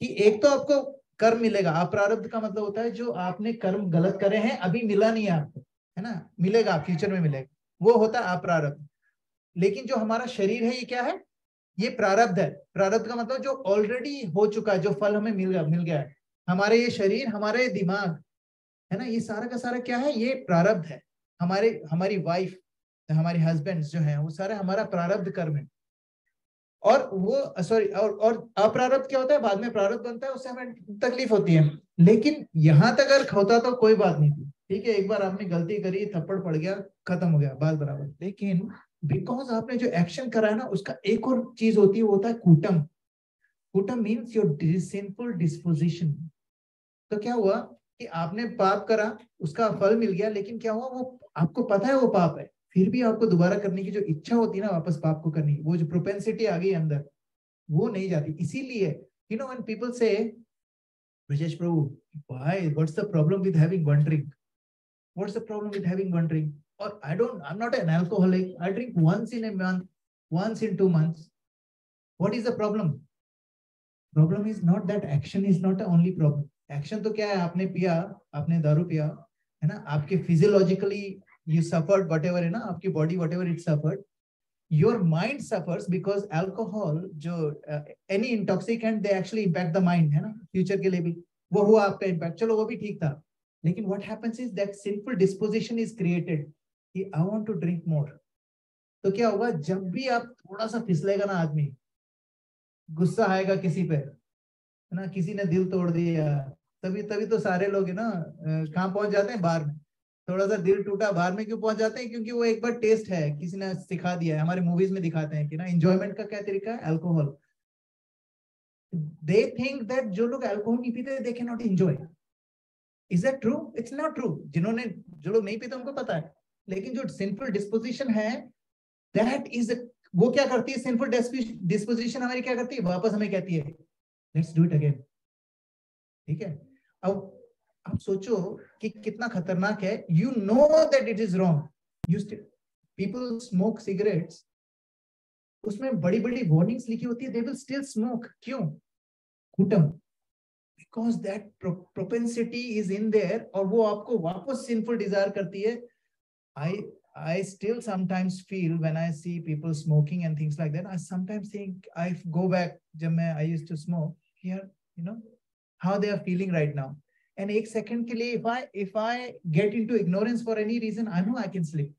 A: कि एक तो आपको कर्म मिलेगा. अप्रारब्ध का मतलब होता है जो आपने कर्म गलत करे हैं, अभी मिला नहीं है आपको, है ना, मिलेगा, फ्यूचर में मिलेगा, वो होता है अप्रारब्ध. लेकिन जो हमारा शरीर है, ये क्या है? ये प्रारब्ध है. प्रारब्ध का मतलब जो ऑलरेडी हो चुका है, जो फल हमें मिल गया है. हमारे ये शरीर, हमारे दिमाग, है ना, ये सारा का सारा क्या है? ये प्रारब्ध है. हमारी वाइफ, हमारे हस्बैंड जो हैं, वो सारा हमारा प्रारब्ध कर्म है. और वो सॉरी, और अप्रारब्ध क्या होता है? बाद में प्रारब्ध बनता है, उससे हमें तकलीफ होती है. लेकिन यहां तक अगर होता तो कोई बात नहीं थी, ठीक है. एक बार आपने गलती करी, थप्पड़ पड़ गया, खत्म हो गया, बात बराबर. लेकिन बिकॉज आपने जो एक्शन करा है ना, उसका एक और चीज होती है, वो होता है कूटम. कूटम मीन्स योर सिंफुल डिस्पोजिशन. तो क्या हुआ कि आपने पाप करा, उसका फल मिल गया, लेकिन क्या हुआ? वो आपको पता है वो पाप है, फिर भी आपको दोबारा करने की जो इच्छा होती है ना, वापस पाप को करने की, वो जो प्रोपेंसिटी आ गई अंदर, वो नहीं जाती. इसीलिए when people say, Brajesh prabhu, why, what's the problem with having one drink? What's the problem with having one drink? Or I'm not an alcoholic. I drink once in a month, once in 2 months. What is the problem? Problem is not that action is not the only problem. Action तो क्या है? आपने पिया, आपने दारू पिया, है ना, आपके physiologically you suffered whatever, है ना, आपकी body whatever it suffered. Your mind suffers because alcohol, जो any intoxicant, they actually impact the mind, है ना, future के लिए भी वो हुआ आपका impact. चलो वो भी ठीक था. लेकिन what happens is that sinful disposition is created. कि I want to drink more. तो क्या होगा? जब भी आप थोड़ा सा फिसलेगा ना, आदमी गुस्सा आएगा किसी पे, है ना, किसी ने दिल तोड़ दिया, तभी तो सारे लोग, है ना, कहाँ पहुंच जाते हैं? बाहर में. थोड़ा सा दिल टूटा, बाहर में क्यों पहुंच जाते हैं? क्योंकि वो एक बार टेस्ट है, किसी ने सिखा दिया है. हमारे मूवीज में दिखाते हैं कि ना, एंजॉयमेंट का क्या तरीका है? अल्कोहल. दे थिंक दैट जो लोग अल्कोहल नहीं पीते, they can not enjoy. Is that true? It's not true. जो लोग नहीं पीते उनको पता है. लेकिन जो सिंफुल डिस्पोजिशन है, दैट इज, वो क्या करती है? सिंफुल डिस्पोजिशन हमारी क्या करती है? वापस हमें कहती है, लेट्स डू इट अगेन. ठीक है. अब आप सोचो कि कितना खतरनाक है. You know that it is wrong. People smoke cigarettes, उसमें बड़ी बड़ी वार्निंग्स लिखी होती है, दे विल स्टिल स्मोक. क्यों? कूटम. Because that propensity is in there, और वो आपको वापस सिंफुल डिजायर करती है. I still sometimes feel when I see people smoking and things like that, I sometimes think, I go back जब I used to smoke here, how they are feeling right now. And एक second के लिए, if I get into ignorance for any reason, I know I can sleep.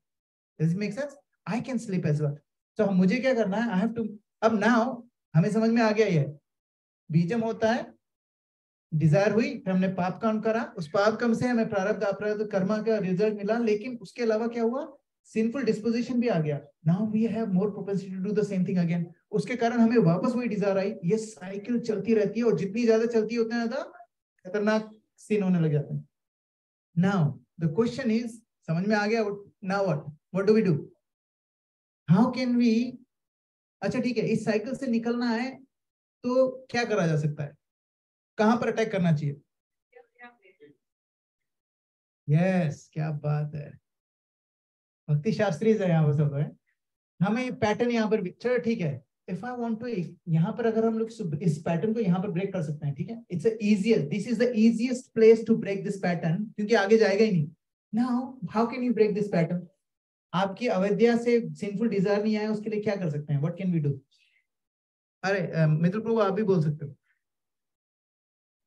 A: Does it make sense? I can sleep as well. So मुझे क्या करना है? I have to, अब now हमें समझ में आ गया ये बीजम होता है, डिजायर हुई, फिर हमने पाप काम करा, उस पाप कर्म से हमें प्रारब्ध अपराध कर्मा का रिजल्ट मिला. लेकिन उसके अलावा क्या हुआ? सिंफुल डिस्पोजिशन भी आ गया. Now we have more propensity to do the same thing again. उसके कारण हमें वापस वही डिजायर आई. ये साइकिल चलती रहती है, और जितनी ज्यादा चलती है उतना ज्यादा खतरनाक सीन होने लग जाते हैं. नाउ द क्वेश्चन इज, समझ में आ गया? Now what do we do? How can we, अच्छा ठीक है, इस साइकिल से निकलना है तो क्या करा जा सकता है? कहां पर अटैक करना चाहिए? यस, क्या बात है. भक्ति शास्त्री है यहाँ पर सब है. हमें पैटर्न यहाँ पर, चलो ठीक है. इफ आई वांट टू, यहाँ पर अगर हम लोग इस पैटर्न को यहाँ पर ब्रेक कर सकते हैं, ठीक है, it's easiest, this is the easiest place to break this pattern, क्योंकि आगे जाएगा ही नहीं. Now how can you break this pattern? आपकी अविद्या से सिंफुल डिजायर नहीं आया, उसके लिए क्या कर सकते हैं? What can we do? अरे मित्र प्रभु, आप भी बोल सकते हो.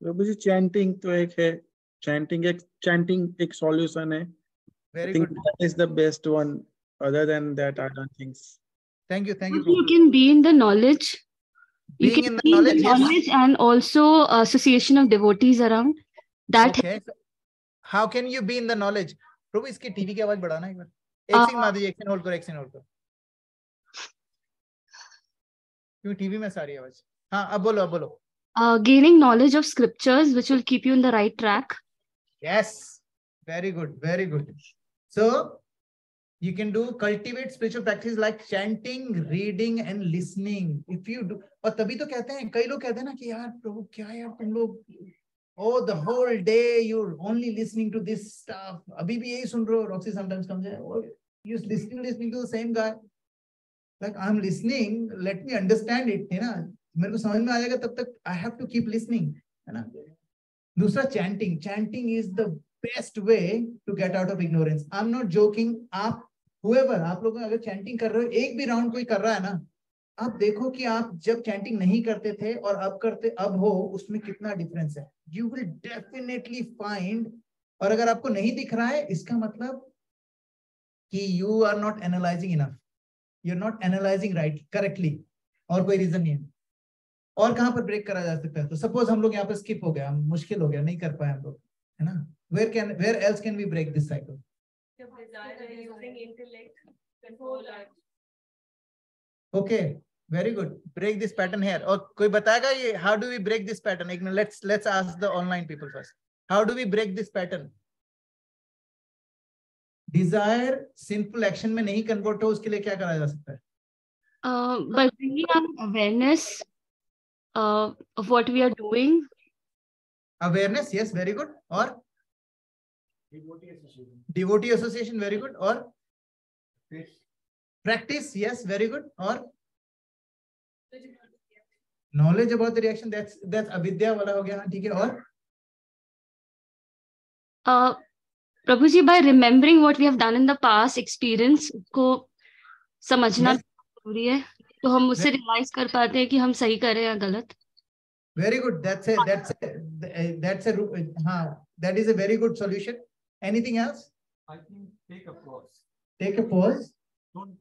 G: प्रभु जी, चैंटिंग तो एक है, चैंटिंग एक सॉल्यूशन है.
A: Very
G: I think
A: good.
G: that is the best one. Other than that, I don't think.
A: Thank you.
J: You can be in the knowledge. You
A: Being
J: can
A: in the
J: be in the
A: knowledge, yes.
J: knowledge and also association of devotees around. That
A: Okay. How can you be in the knowledge? प्रभु इसकी TV की आवाज बढ़ाना एक बार. एक second माधुरी, एक second hold करो, एक second hold करो. क्यों टीवी में सारी आवाज. हाँ, अब बोलो, अब बोलो.
J: Gaining knowledge of scriptures, which will keep you in the right track.
A: Yes, very good, very good. So you can do cultivate spiritual practice like chanting, reading, and listening. If you do, और तभी तो कहते हैं, कई लोग कहते हैं ना कि यार प्रभु क्या यार तुम लोग, oh the whole day you're only listening to this stuff. अभी भी यही सुन रहे हो. Roxy sometimes comes in, oh, you're listening to the same guy. Like I'm listening, let me understand it, है ना. मेरे को समझ में आ जाएगा तब तक. I have to keep listening, है ना. दूसरा chanting. Chanting is the best way to get out of ignorance. I'm not joking. आप whoever, आप लोग अगर chanting कर रहे हो, एक भी राउंड कोई कर रहा है ना, आप देखो कि आप जब chanting नहीं करते थे और अब करते अब हो, उसमें कितना डिफरेंस है. You will definitely find. और अगर आपको नहीं दिख रहा है, इसका मतलब कि you are not analyzing enough. You're not analyzing right correctly. और कोई रीजन नहीं है. और कहां पर ब्रेक करा जा सकता है? तो सपोज हम लोग यहाँ पे स्किप हो गया, मुश्किल हो गया, नहीं कर पाए हम लोग, है ना. where else can we break this cycle? Okay, very good. Break this pattern here. और कोई बताएगा ये how do we break this pattern? एक minute, let's ask the online people first. How do we break this pattern? Desire sinful action में नहीं convert हो, उसके लिए क्या करा जा सकता है?
J: By bringing an awareness of what we are doing.
A: Awareness, yes, very good. और devotee association, very good. और practice, yes, very good. और knowledge about the reaction, that's avidya वाला हो गया. ठीक है. और
J: प्रभु जी, by remembering what we have done in the past experience को समझना जरूरी है, तो हम उससे रियलाइज कर पाते हैं कि हम सही कर रहे हैं या गलत.
A: Very good. That is a very good solution. Anything else?
C: I think take a pause.
A: Take a pause.
C: Don't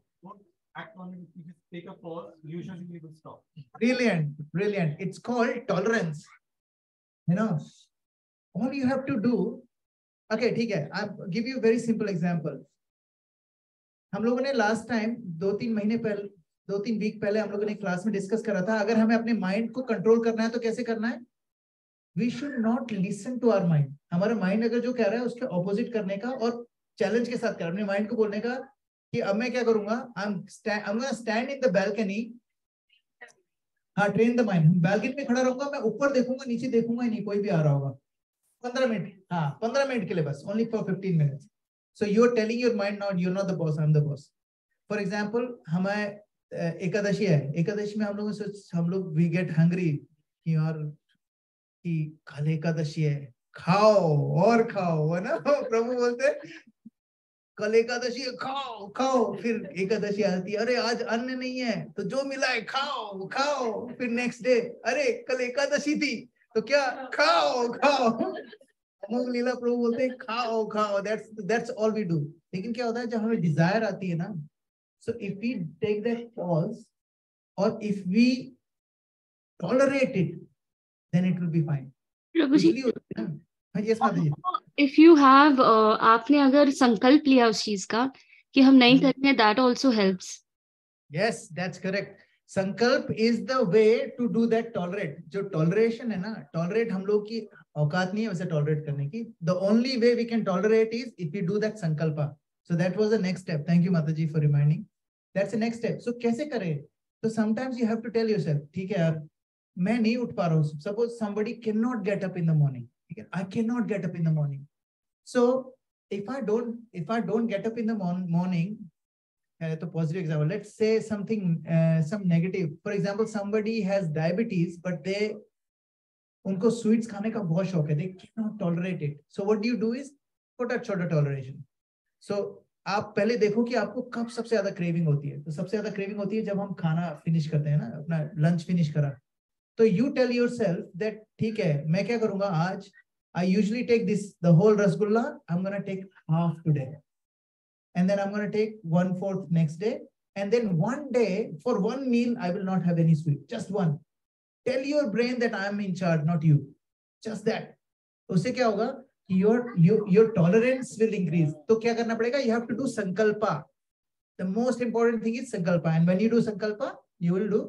C: act on it. You just take a pause. Usually you will stop.
A: Brilliant, brilliant. It's called tolerance. You know, all you have to do. Okay, ठीक है. I'll give you a very simple example. हम लोगों ने last time 2-3 week पहले हम लोगों ने class में डिस्कस करा था, अगर हमें अपने माइंड को कंट्रोल करना है तो कैसे करना है? We should not listen to our mind. हमारा माइंड अगर जो कह रहा है उसके ऑपोजिट करने का और चैलेंज के साथ कर अपने माइंड को बोलने का कि अब मैं क्या करूंगा, I'm gonna stand in the balcony. हाँ, ट्रेन द माइंड. बैल्कनी में खड़ा रहूंगा, मैं ऊपर देखूंगा, नीचे देखूंगा ही नहीं, कोई भी आ रहा होगा. 15 मिनट, हाँ 15 मिनट के लिए बस, only for 15 minutes. So you're telling your mind now, you're not the boss, I'm the boss. For example, हमें एकादशी है. एकादशी में हम लोग we get hungry कि यार कि कल एकादशी है, खाओ और खाओ, है ना. प्रभु बोलते कल एकादशी है, खाओ खाओ. फिर एकादशी आती है, अरे आज अन्न नहीं है तो जो मिला है खाओ खाओ. फिर नेक्स्ट डे, अरे कल एकादशी थी तो क्या, खाओ खाओ. लीला प्रभु बोलते हैं खाओ खाओ. that's all we do. लेकिन क्या होता है जब हमें डिजायर आती है ना, so if we take that pause or if we tolerate it, then it will be fine.
J: Prabhu ji,
A: yes, Madhu.
J: if you have आपने अगर संकल्प लिया उस चीज का कि हम नहीं करेंगे, that also helps.
A: Yes, that's correct. संकल्प is the way to do that tolerate. जो toleration है ना, tolerate हम लोग की औकात नहीं है वैसे tolerate करने की. The only way we can tolerate is if we do that संकल्पा. So that was the next step. Thank you Mataji for reminding. That's the next step. So कैसे करें? So sometimes you have to tell yourself, ठीक है यार, मैं नहीं उठ पा रहा हूँ. Suppose somebody cannot get up in the morning. I cannot get up in the morning. So if I don't get up in the morning, तो positive example. Let's say something, some negative. For example, somebody has diabetes, but उनको sweets खाने का बहुत शौक है. They cannot tolerate it. So what do you do is put a shorter toleration. So आप पहले देखो कि आपको कब सबसे ज्यादा क्रेविंग होती है. तो सबसे ज्यादा क्रेविंग होती है जब हम खाना फिनिश करते हैं ना, अपना लंच फिनिश करा. तो you tell yourself that ठीक है, मैं क्या करूंगा आज, I usually take the whole rasgulla, I'm going to take half today. And then I'm going to take 1/4 next day. And then one day, for one meal, I will not have any sweet, just one. Tell your brain that I am in charge, not you. Just that. उससे क्या होगा? Your tolerance will increase. तो क्या करना पड़ेगा? You have to do sankalpa. The most important thing is sankalpa, and when you do sankalpa, you will do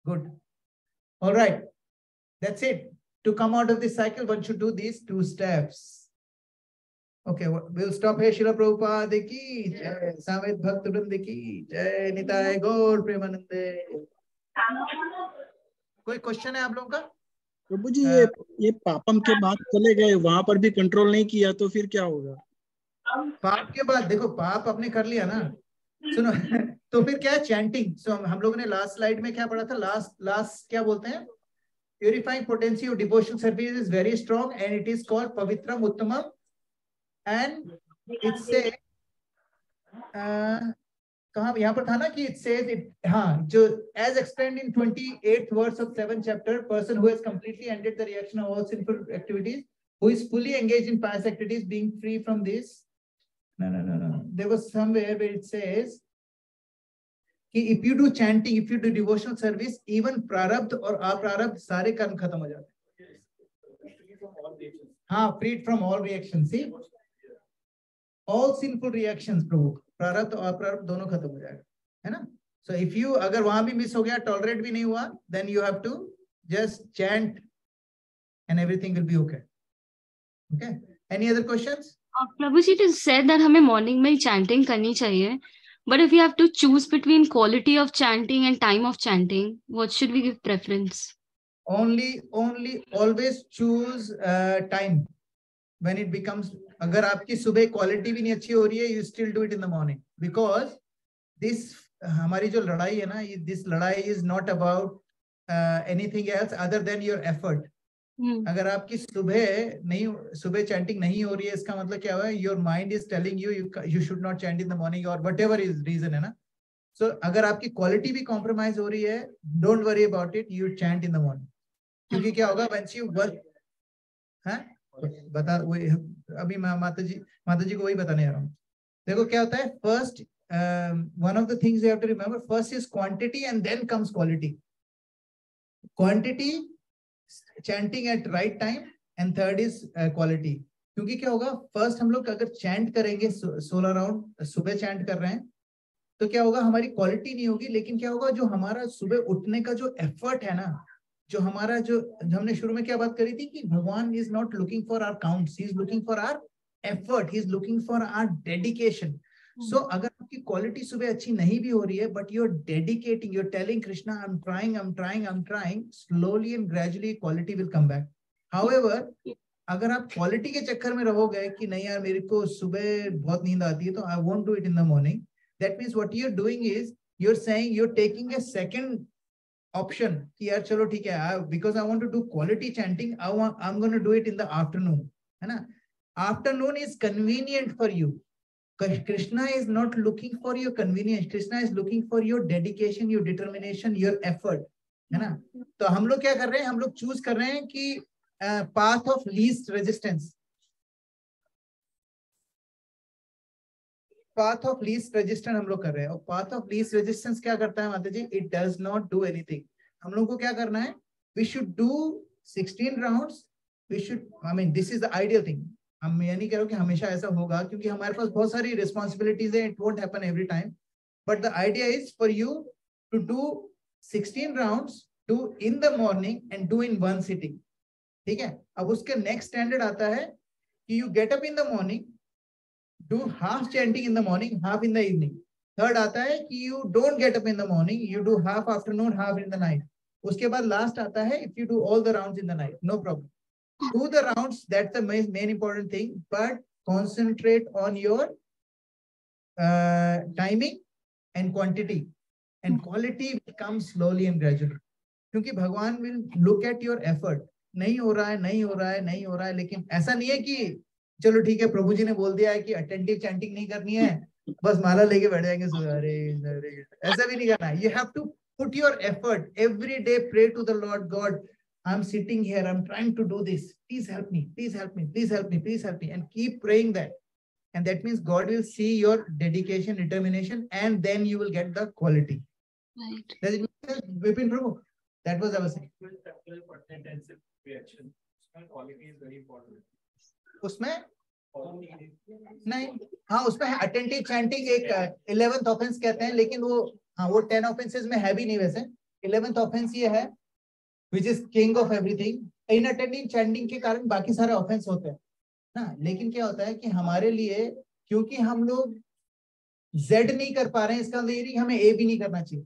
A: good. All right, that's it. To come out of this cycle, one should do these 2 steps. Okay, we'll stop here. Srila Prabhupada ki jai, Samved Bhakt Vrinda ki jai, Nitai Gaur Premanande. कोई question है आप लोगों का?
G: प्रभु जी ये पापम के बाद चले गए, वहां पर भी कंट्रोल नहीं किया तो फिर क्या होगा?
A: पाप के बाद देखो, पाप आपने कर लिया ना, सुनो तो फिर क्या है? चैंटिंग. सो हम लोगों ने लास्ट स्लाइड में क्या पढ़ा था? लास्ट क्या बोलते हैं? Purifying potency of devotional service is very strong and it is called Pavitram Uttamam, and it says कहाँ यहाँ पर था ना कि it says it, हाँ, जो as explained in 28th verse of 7th chapter, person who has completely ended the reaction of all sinful activities, who is fully engaged in pious activities, being free from this. No. There was somewhere where it says if you do chanting, if you do devotional service, even prarabdh और aprarabdh सारे कर्म खत्म हो जाते हैं. हाँ, freed from all reactions. See, all sinful reactions, प्रभु, प्रारब्ध और अप्रारब्ध दोनों खत्म हो जाएगा, है ना? So if you अगर वहां भी मिस हो गया, tolerate भी नहीं हुआ, then you have to just chant and everything will be okay. Okay. Any other questions?
J: Prabhu ji, it is said that हमें morning में chanting करनी चाहिए. But if you have to choose between quality of chanting and time of chanting, what should we give preference?
A: Only always choose time when it becomes. अगर आपकी सुबह quality भी नहीं अच्छी हो रही है, you still do it in the morning, because this हमारी जो लड़ाई है ना, this लड़ाई is not about anything else other than your effort. अगर आपकी सुबह चैंटिंग नहीं हो रही है, इसका मतलब क्या हुआ? Your mind is telling you should not chant in the morning or whatever is reason, है ना? So अगर आपकी क्वालिटी भी कॉम्प्रोमाइज हो रही है, don't worry about it, you chant in the morning. क्योंकि क्या होगा? once you work, हाँ, बता वही अभी मैं माता जी को वही बताने आ रहा हूँ. देखो क्या होता है, first one of the things you have to remember, first is quantity and then comes quality. Quantity, chanting at right time, and third is quality. क्योंकि क्या होगा, फर्स्ट हम लोग अगर चैंट करेंगे 16 राउंड सुबह चैंट कर रहे हैं, तो क्या होगा? हमारी क्वालिटी नहीं होगी, लेकिन क्या होगा? जो हमारा सुबह उठने का जो एफर्ट है ना, जो हमारा जो हमने शुरू में क्या बात करी थी कि भगवान is not looking for our counts, he is looking for our effort, he is looking for our dedication. So अगर आपकी क्वालिटी सुबह अच्छी नहीं भी हो रही है, but you are dedicating, you are telling Krishna I am trying, slowly and gradually quality will come back. However अगर आप क्वालिटी के चक्कर में रहोगे कि नहीं यार मेरे को सुबह बहुत नींद आती है तो I won't do it in the morning, that means what you are doing is you are saying, you are taking a second option कि यार चलो ठीक है, because I want to do quality chanting, I am gonna do it in the afternoon, है ना? Afternoon is convenient for you. Krishna is not looking for your convenience. Krishna is looking for your dedication, your determination, your effort, है ना? तो हम लोग क्या कर रहे हैं? हम लोग चूज कर रहे हैं कि path of least resistance. Path of least resistance हम लोग कर रहे हैं. और path of least resistance क्या करता है माता जी? It does not do anything. हम लोग को क्या करना है? We should do 16 rounds. We should, I mean, this is the ideal thing. हम ये नहीं कह रहे कि हमेशा ऐसा होगा, क्योंकि हमारे पास बहुत सारी रिस्पॉन्सिबिलिटीज है. It won't happen every time, but the idea is for you to do 16 rounds, do in the morning and do in one sitting. ठीक है? अब उसके नेक्स्ट स्टैंडर्ड आता है कि you get up in the morning, do half chanting in the morning, half in the evening. Third आता है कि you don't get up in the morning, you do half afternoon, half in the night. उसके बाद last आता है if you do all the rounds in the night, no problem. Do the rounds, that's the main important thing, but concentrate on your timing and quantity, and quality will come slowly and gradually. क्योंकि भगवान will look at your effort. नहीं हो रहा है, लेकिन ऐसा नहीं है कि चलो ठीक है प्रभु जी ने बोल दिया है कि अटेंटिव चैंटिंग नहीं करनी है, बस माला लेके बैठ जाएंगे, ऐसा भी नहीं करना है. You have to put your effort every day. Pray to the Lord God, I'm sitting here, I'm trying to do this. Please help me, please help me, please help me, please help me. And keep praying that. And that means God will see your dedication, determination, and then you will get the quality.
J: Right.
A: Does it make sense, Vipin Prabhu? That was our saying.
B: Intensive reaction. Quality is very important.
A: उसमें नहीं, हाँ उसमें attentive chanting एक 11th offence कहते हैं, लेकिन वो 10 offences में है भी नहीं वैसे। 11th ऑफेंस ये है which is king of everything. Inattentive chanting के कारण बाकी सारे ऑफेंस होते हैं ना, लेकिन क्या होता है कि हमारे लिए क्योंकि हम लोग Z नहीं कर पा रहे हैं, इसका मतलब हमें A भी नहीं करना चाहिए।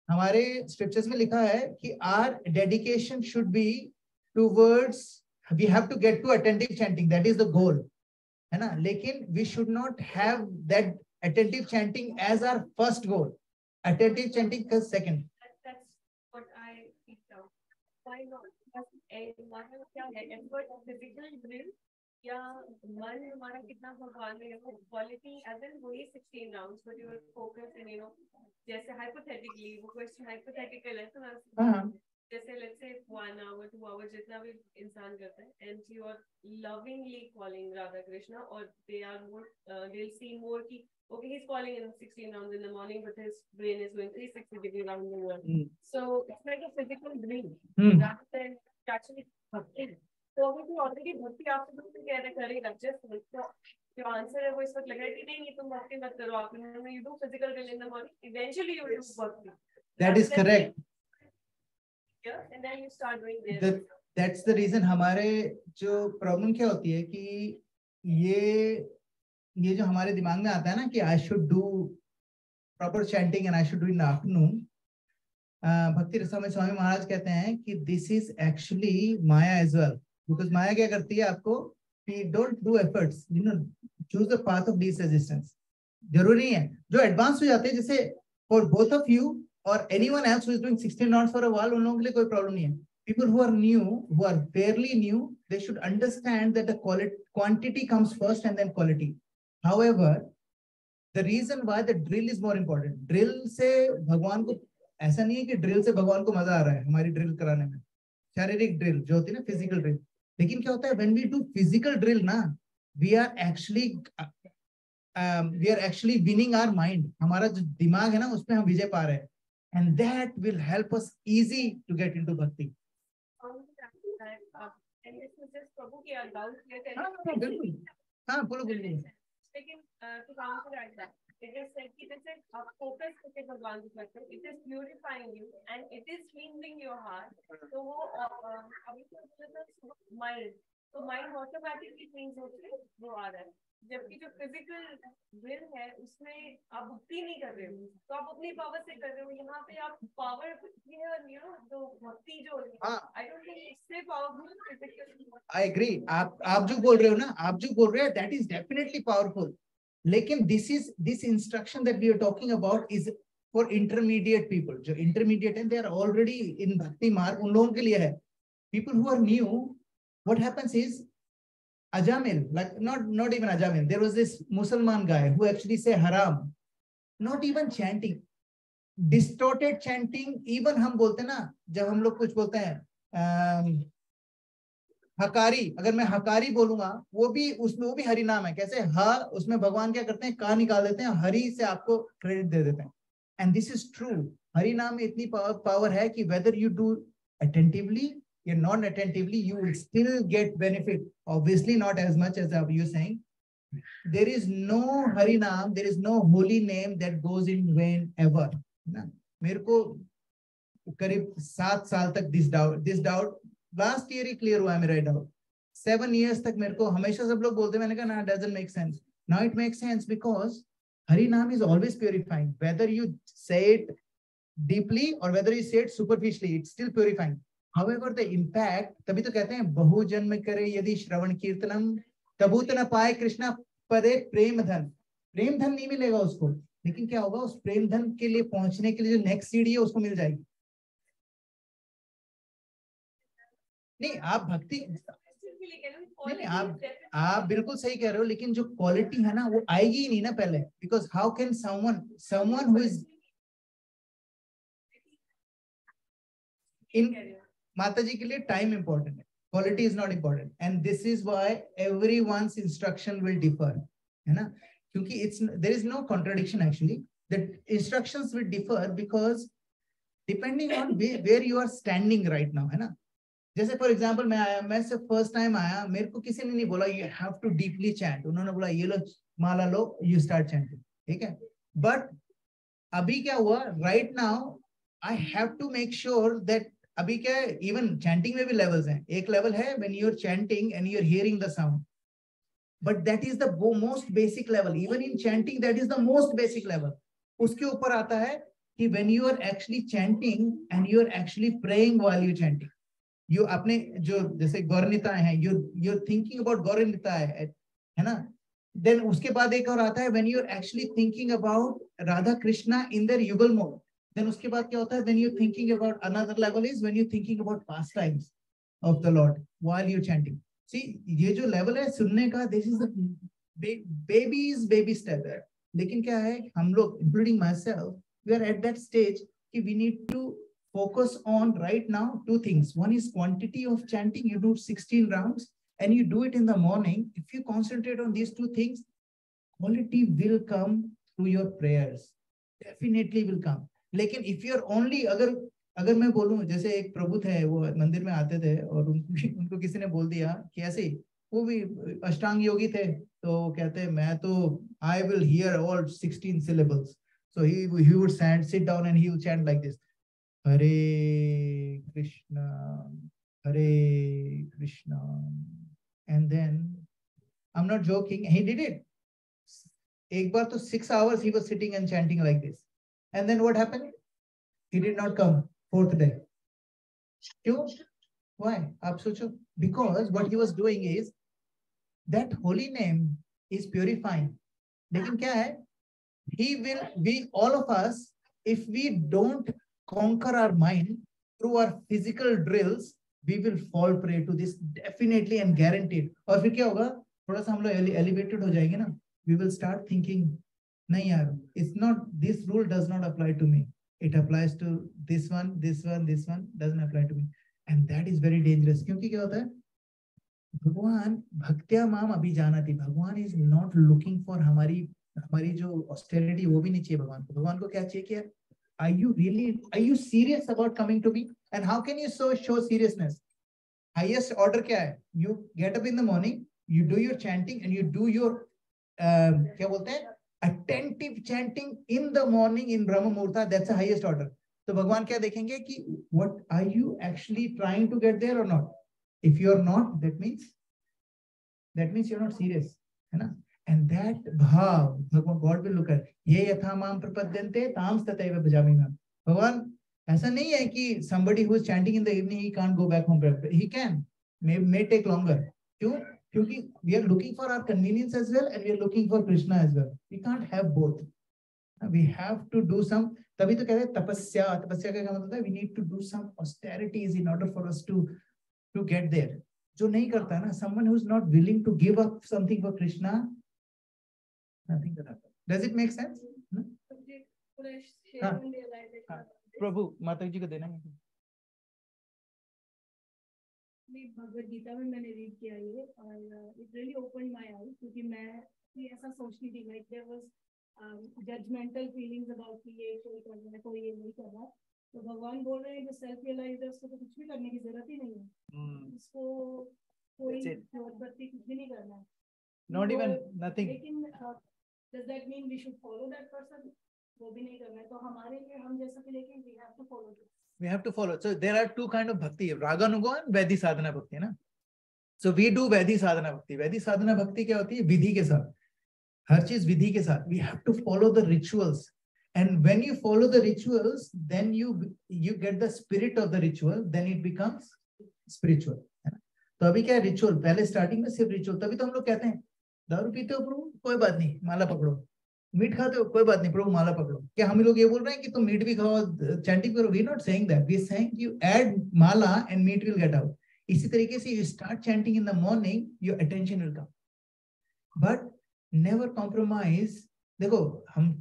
A: हमारे स्क्रिप्चर्स में लिखा है कि our dedication should be towards, we have to get to attentive chanting, that is the goal, है ना, लेकिन we should not have that attentive chanting as our first goal. Attentive chanting is second.
D: That's what I picked out. Why not? Because क्या है, effort physical drill या मन हमारा कितना भगवान में है, quality as in वही 16 rounds, but your focus and जैसे hypothetically वो question hypothetical है, तो जैसे let's say 1 hour 2 hours जितना भी इंसान करता है, and you are lovingly calling Radha Krishna, or they are more they'll see more कि okay, he's calling in 16 rounds in the morning, but his brain is going 360-degree round the world. So it's like a physical drill rather than actually bhakti. तो अगर कोई already भक्ति आपसे तो कह रहे करेगा, just जो आंसर है वो इस वक्त लग रहा है कि नहीं तुम भक्ति मत करो, आप you do physical drill in the morning, eventually you will do bhakti.
A: That is correct.
D: Yeah, and then you start doing this.
A: That's the reason हमारे जो प्रॉब्लम क्या होती है कि ये जो हमारे दिमाग में आता है ना कि I should do proper chanting and I should do in the afternoon. भक्ति रसामृत स्वामी महाराज कहते हैं कि this is actually Maya as well, because Maya क्या करती है आपको कि don't do efforts, choose the path of least resistance. जरूरी है जो एडवांस हो जाते हैं, जैसे for both of you or anyone else who is doing 16 rounds for a while, उन लोगों के लिए कोई प्रॉब्लम नहीं है. People who are new, who are fairly new, they should understand that the quantity comes first and then quality. However, the reason why the drill is more important, drill से भगवान को ऐसा नहीं है कि drill से भगवान को मजा आ रहा है हमारी drill कराने में, शारीरिक drill जो होती है ना, physical drill. लेकिन क्या होता है when we do physical drill ना, we are actually winning our mind. हमारा जो दिमाग है ना उसमें हम विजय पा रहे हैं, and that will help us easy to get into bhakti.
D: And this is just Prabhu ki doubt here.
A: बिल्कुल, हाँ बोलो बिल्कुल.
D: लेकिन to counteract that, it is said कि जैसे आप focus करके भगवान को करते हो, it is purifying you and it is cleansing your heart. तो वो अभी तो mind, तो mind automatically cleanse होके वो आ रहा है. जबकि जो फिजिकल ड्रिल है उसमें आप भक्ति नहीं कर रहे हो, तो आप अपनी पावर से कर रहे हो. यहाँ पे आप पावर जो भक्ति जो आई डोंट थिंक इससे पावरफुल फिजिकल.
A: आई एग्री, आप जो बोल रहे हो ना, आप जो बोल रहे हो दैट इज डेफिनेटली पावरफुल, लेकिन this instruction that we are talking about is for intermediate people. जो इंटरमीडिएट है, दे आर ऑलरेडी इन भक्ति मार्ग, उन लोगों के लिए है. People who are new, what happens is Ajamil, like not even Ajamil. There was this Musalman guy who actually say haram, not even chanting, distorted chanting. Even हम बोलते ना, जब हम लोग कुछ बोलते हैं हकारी, अगर मैं हकारी बोलूंगा वो भी उसमें वो भी हरि नाम है. कैसे हा, उसमें भगवान क्या करते हैं, का निकाल देते हैं, हरि से आपको क्रेडिट दे देते हैं. And this is true. Hari नाम में इतनी पावर है कि whether you do attentively or non-attentively, you will still get benefit. Obviously not as much as you saying. There is no Harinam, there is no holy name that goes in vain ever. मेरे को करीब 7 साल तक this doubt last year he clear हुआ है मेरा doubt. 7 years तक मेरे को हमेशा सब लोग बोलते, मैंने कहा ना, doesn't make sense. Now it makes sense because Harinam is always purifying. Whether you say it deeply or whether you say it superficially, it's still purifying. However, the impact, तभी तो कहते हैं बहु जन्म करे यदि श्रवण कीर्तनम तबूत न पाए कृष्णा पदे प्रेम धन. प्रेम धन नहीं मिलेगा उसको, लेकिन क्या होगा, उस प्रेम धन के लिए पहुंचने के लिए जो नेक्स्ट सीढ़ी है उसको मिल जाएगी. नहीं, आप भक्ति नहीं, आप बिल्कुल सही कह रहे हो, लेकिन जो क्वालिटी है ना वो आएगी ही नहीं ना पहले. Because how can someone who is in माता जी के लिए टाइम इंपॉर्टेंट है, quality is not important. And this is why everyone's instruction will differ, है ना, क्योंकि there is no contradiction actually. The instructions will differ because depending on where you are standing right now, है ना. जैसे for example मैं सिर्फ first time आया, मेरे को किसी ने नहीं बोला you have to deeply chant. उन्होंने बोला ये लो माला लो, यू स्टार्ट चैंटिंग, ठीक है. बट अभी क्या हुआ, right now I have to make sure that अभी क्या है, इवन चैंटिंग में भी लेवल्स हैं. एक लेवल है when you are chanting and you are hearing the sound, but that is the most basic level. Even in chanting that is the most basic level. उसके ऊपर आता है कि when you are actually chanting and you are actually praying while you chanting, you अपने जो जैसे गौरनिताएं हैं, you thinking about गौरनिताएं, है ना. देन उसके बाद एक और आता है when you are actually thinking about Radha Krishna in their युगल मोड. देन उसके बाद क्या होता है, when you thinking about another level is when you thinking about past times of the lord while you chanting. See ये जो लेवल है सुनने का, this is the baby step है. लेकिन क्या है, हम लोग including myself, we are at that stage कि we need to focus on right now two things. One is quantity of chanting. You do 16 rounds and you do it in the morning. If you concentrate on these two things, quality will come through your prayers. Definitely will come. लेकिन if you're only अगर मैं बोलूं, जैसे एक प्रभु थे, वो मंदिर में आते थे और उनको किसी ने बोल दिया कि ऐसे, वो भी अष्टांग योगी थे, तो कहते मैं तो I will hear all 16 syllables. So he would sit down and he would chant like this. Hare Krishna, Hare Krishna. And then, I'm not joking, he did it. एक बार तो 6 hours he was sitting and chanting like this. And then what happened? He did not come 4th day. क्यों? Why? आप सोचो. Because what he was doing is, that holy name is purifying. लेकिन क्या है? All of us, if we don't conquer our mind through our physical drills, we will fall prey to this definitely and guaranteed. और फिर क्या होगा, थोड़ा सा हम लोग elevated हो जाएंगे ना, we will start thinking, नहीं यार, it's not, this rule does not apply to me. It applies to this one, this one, this one doesn't apply to me. And that is very dangerous. क्योंकि क्या होता है, भगवान भक्त्या माम अभिजानाति, भगवान is not looking for हमारी जो austerity, वो भी नहीं चाहिए भगवान को. भगवान को क्या चाहिए कि are you serious about coming to me? And how can you show seriousness? Highest order क्या है? You get up in the morning, you do your chanting and you do your क्या बोलते हैं, attentive chanting in the morning in Brahma Muhurta. That's the highest order. तो भगवान क्या देखेंगे कि what are you actually trying to get there or not? If you are not, that means you're not serious, है ना. And that bhav, God will look at. ये यथा माम प्रपद्यन्ते ताम तथैव भजामि माम. भगवान ऐसा नहीं है कि somebody who is chanting in the evening, he can't go back home. He can, may take longer. क्यों? क्योंकि we are looking for our convenience as well and we are looking for Krishna as well. We can't have both. We have to do some. तभी तो कहते हैं तपस्या. तपस्या का क्या मतलब है? We need to do some austerities in order for us to get there. जो नहीं करता ना, someone who is not willing to give up something for Krishna, nothing will happen. Does it make sense? हाँ, प्रभु माता जी को देना है.
K: भगवद गीता में मैंने रीड किया ये, और it really open my eyes, क्योंकि मैं ऐसा सोचती थी, like there was judgmental feelings about कि ये कोई कर रहा है, कोई ये नहीं कर रहा. तो भगवान बोल रहे हैं जो सेल्फ रियलाइज है उसको तो कुछ भी करने की जरूरत ही नहीं है. उसको कोई जबरदस्ती कुछ भी नहीं करना है.
A: Not even nothing.
K: लेकिन does that mean we should follow that person? वो भी नहीं करना है. तो हमारे लिए हम जैसा कि, लेकिन we have to follow this.
A: We have to follow. So there are two kind of bhakti, Raganuga and Vaidhi Sadhana Bhakti, ना. So we do Vaidhi Sadhana Bhakti. Vaidhi Sadhana Bhakti क्या होती है? विधि के साथ. हर चीज विधि के साथ. We have to follow the rituals. And when you follow the rituals, then you get the spirit of the ritual. Then it becomes spiritual. तो अभी क्या है रिचुअल? पहले स्टार्टिंग में सिर्फ रिचुअल. तभी तो हम लोग कहते हैं दारू पीते हो प्रभु, कोई बात नहीं, माला पकड़ो. मीट खाते हो, कोई बात नहीं प्रभु, माला पकड़ो. क्या हम लोग ये बोल रहे हैं कि तुम मीट भी खाओ, चैंटिंग करो? We not saying that. We are saying you add माला and meat will get out. इसी तरीके से you start chanting in the morning, your attention will come. But never compromise. देखो हम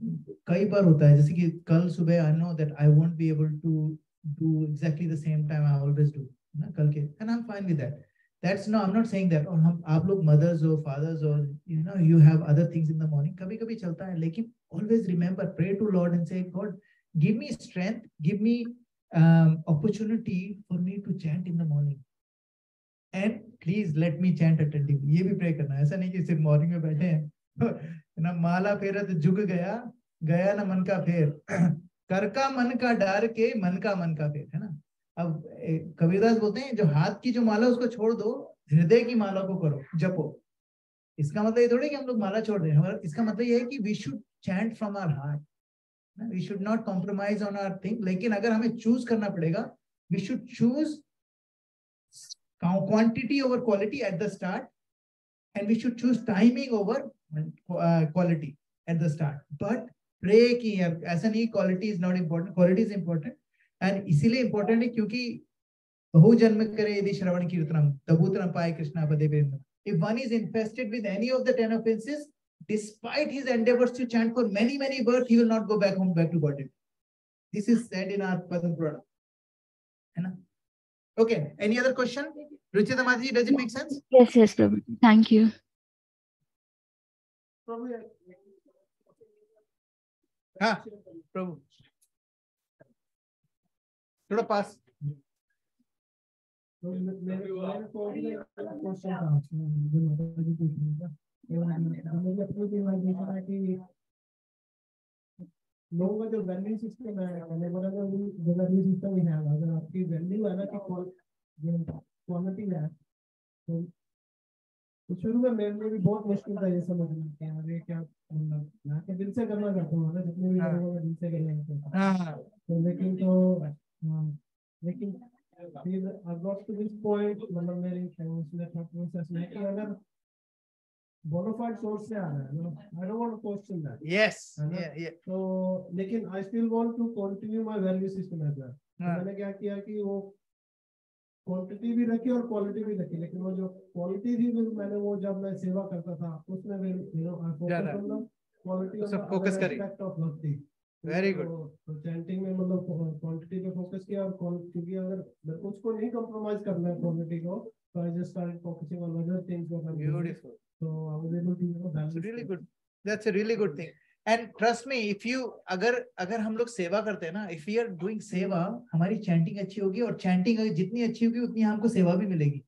A: कई बार होता है, जैसे कि कल सुबह I know that I won't be able to do exactly the same time I always do ना कल के, and I am fine with that. That's no, I'm not saying that. और हम आप लोग mothers or fathers or you have other things in the morning. कभी कभी चलता है, लेकिन always remember, pray to Lord and say, God, give me strength, give me opportunity for me to chant in the morning. And please let me chant attentively. ये भी pray करना है, ऐसा नहीं कि सिर्फ morning में बैठे हैं ना माला फेरा तो जुग गया, गया ना मन का फेर, कर का मन का डार के मन का फेर, है ना. अब कबीरदास बोलते हैं जो हाथ की जो माला उसको छोड़ दो, हृदय की माला को करो, जपो. इसका मतलब ये थोड़ी कि हम लोग माला छोड़ दें, हमारा इसका मतलब ये है कि we should chant from our heart. We should not compromise on our thing. लेकिन अगर हमें चूज करना पड़ेगा, we should choose quantity over quality at the start, and we should choose timing over quality at the start. But pray कि ऐसा नहीं quality is not important, quality is important, and इसीलिए important है क्योंकि बहु जन्म करे यदि श्रवण कीर्तनम तबूतरम पाए कृष्णा पदे पेंद्रम. If one is infested with any of the 10 offenses, despite his endeavors to chant for many births, he will not go back home, back to body. This is said in our Padma Purana. है ना? Okay. Any other question? Ruchita Mataji, does it make sense?
J: Yes, Prabhu. Thank you.
A: हाँ, प्रभु. थोड़ा पास.
C: मेरे को question था जो माता जी पूछ रही थी. मुझे अपनी भी देखा है कि लोगों का जो वैल्यू सिस्टम है, मैंने बोला जो वैल्यू सिस्टम ही है, अगर आपकी वैल्यू है ना कि क्वालिटी है, तो शुरू में मेरे लिए भी बहुत मुश्किल था ये समझना कि अरे क्या मतलब मैं के दिल से करना चाहता हूँ ना, जितने भी लोगों का दिल से करना चाहता हूँ. तो लेकिन फिर I got to this point, मतलब मेरी थॉट प्रोसेस में कि अगर bonafide source से आ रहा है ना, I don't want to question that.
A: Yes. Yeah.
C: तो लेकिन I still want to continue my value system as well. मैंने क्या किया कि वो क्वांटिटी भी रखी और क्वालिटी भी रखी, लेकिन वो जो क्वालिटी थी मैंने वो जब मैं सेवा करता था उसमें फिर क्वालिटी
A: फोकस करें. Very good.
C: तो चैंटिंग में मतलब क्वांटिटी पे फोकस किया, और क्योंकि अगर मेरे को उसको नहीं कॉम्प्रोमाइज करना है क्वालिटी को, तो I just started focusing on other things.
A: Beautiful.
C: So I was able to balance.
A: That's really good. That's a really good thing. And trust me, if you अगर हम लोग सेवा करते हैं ना, if we are doing सेवा, हमारी chanting अच्छी होगी, और चैंटिंग जितनी अच्छी होगी उतनी हमको सेवा भी मिलेगी,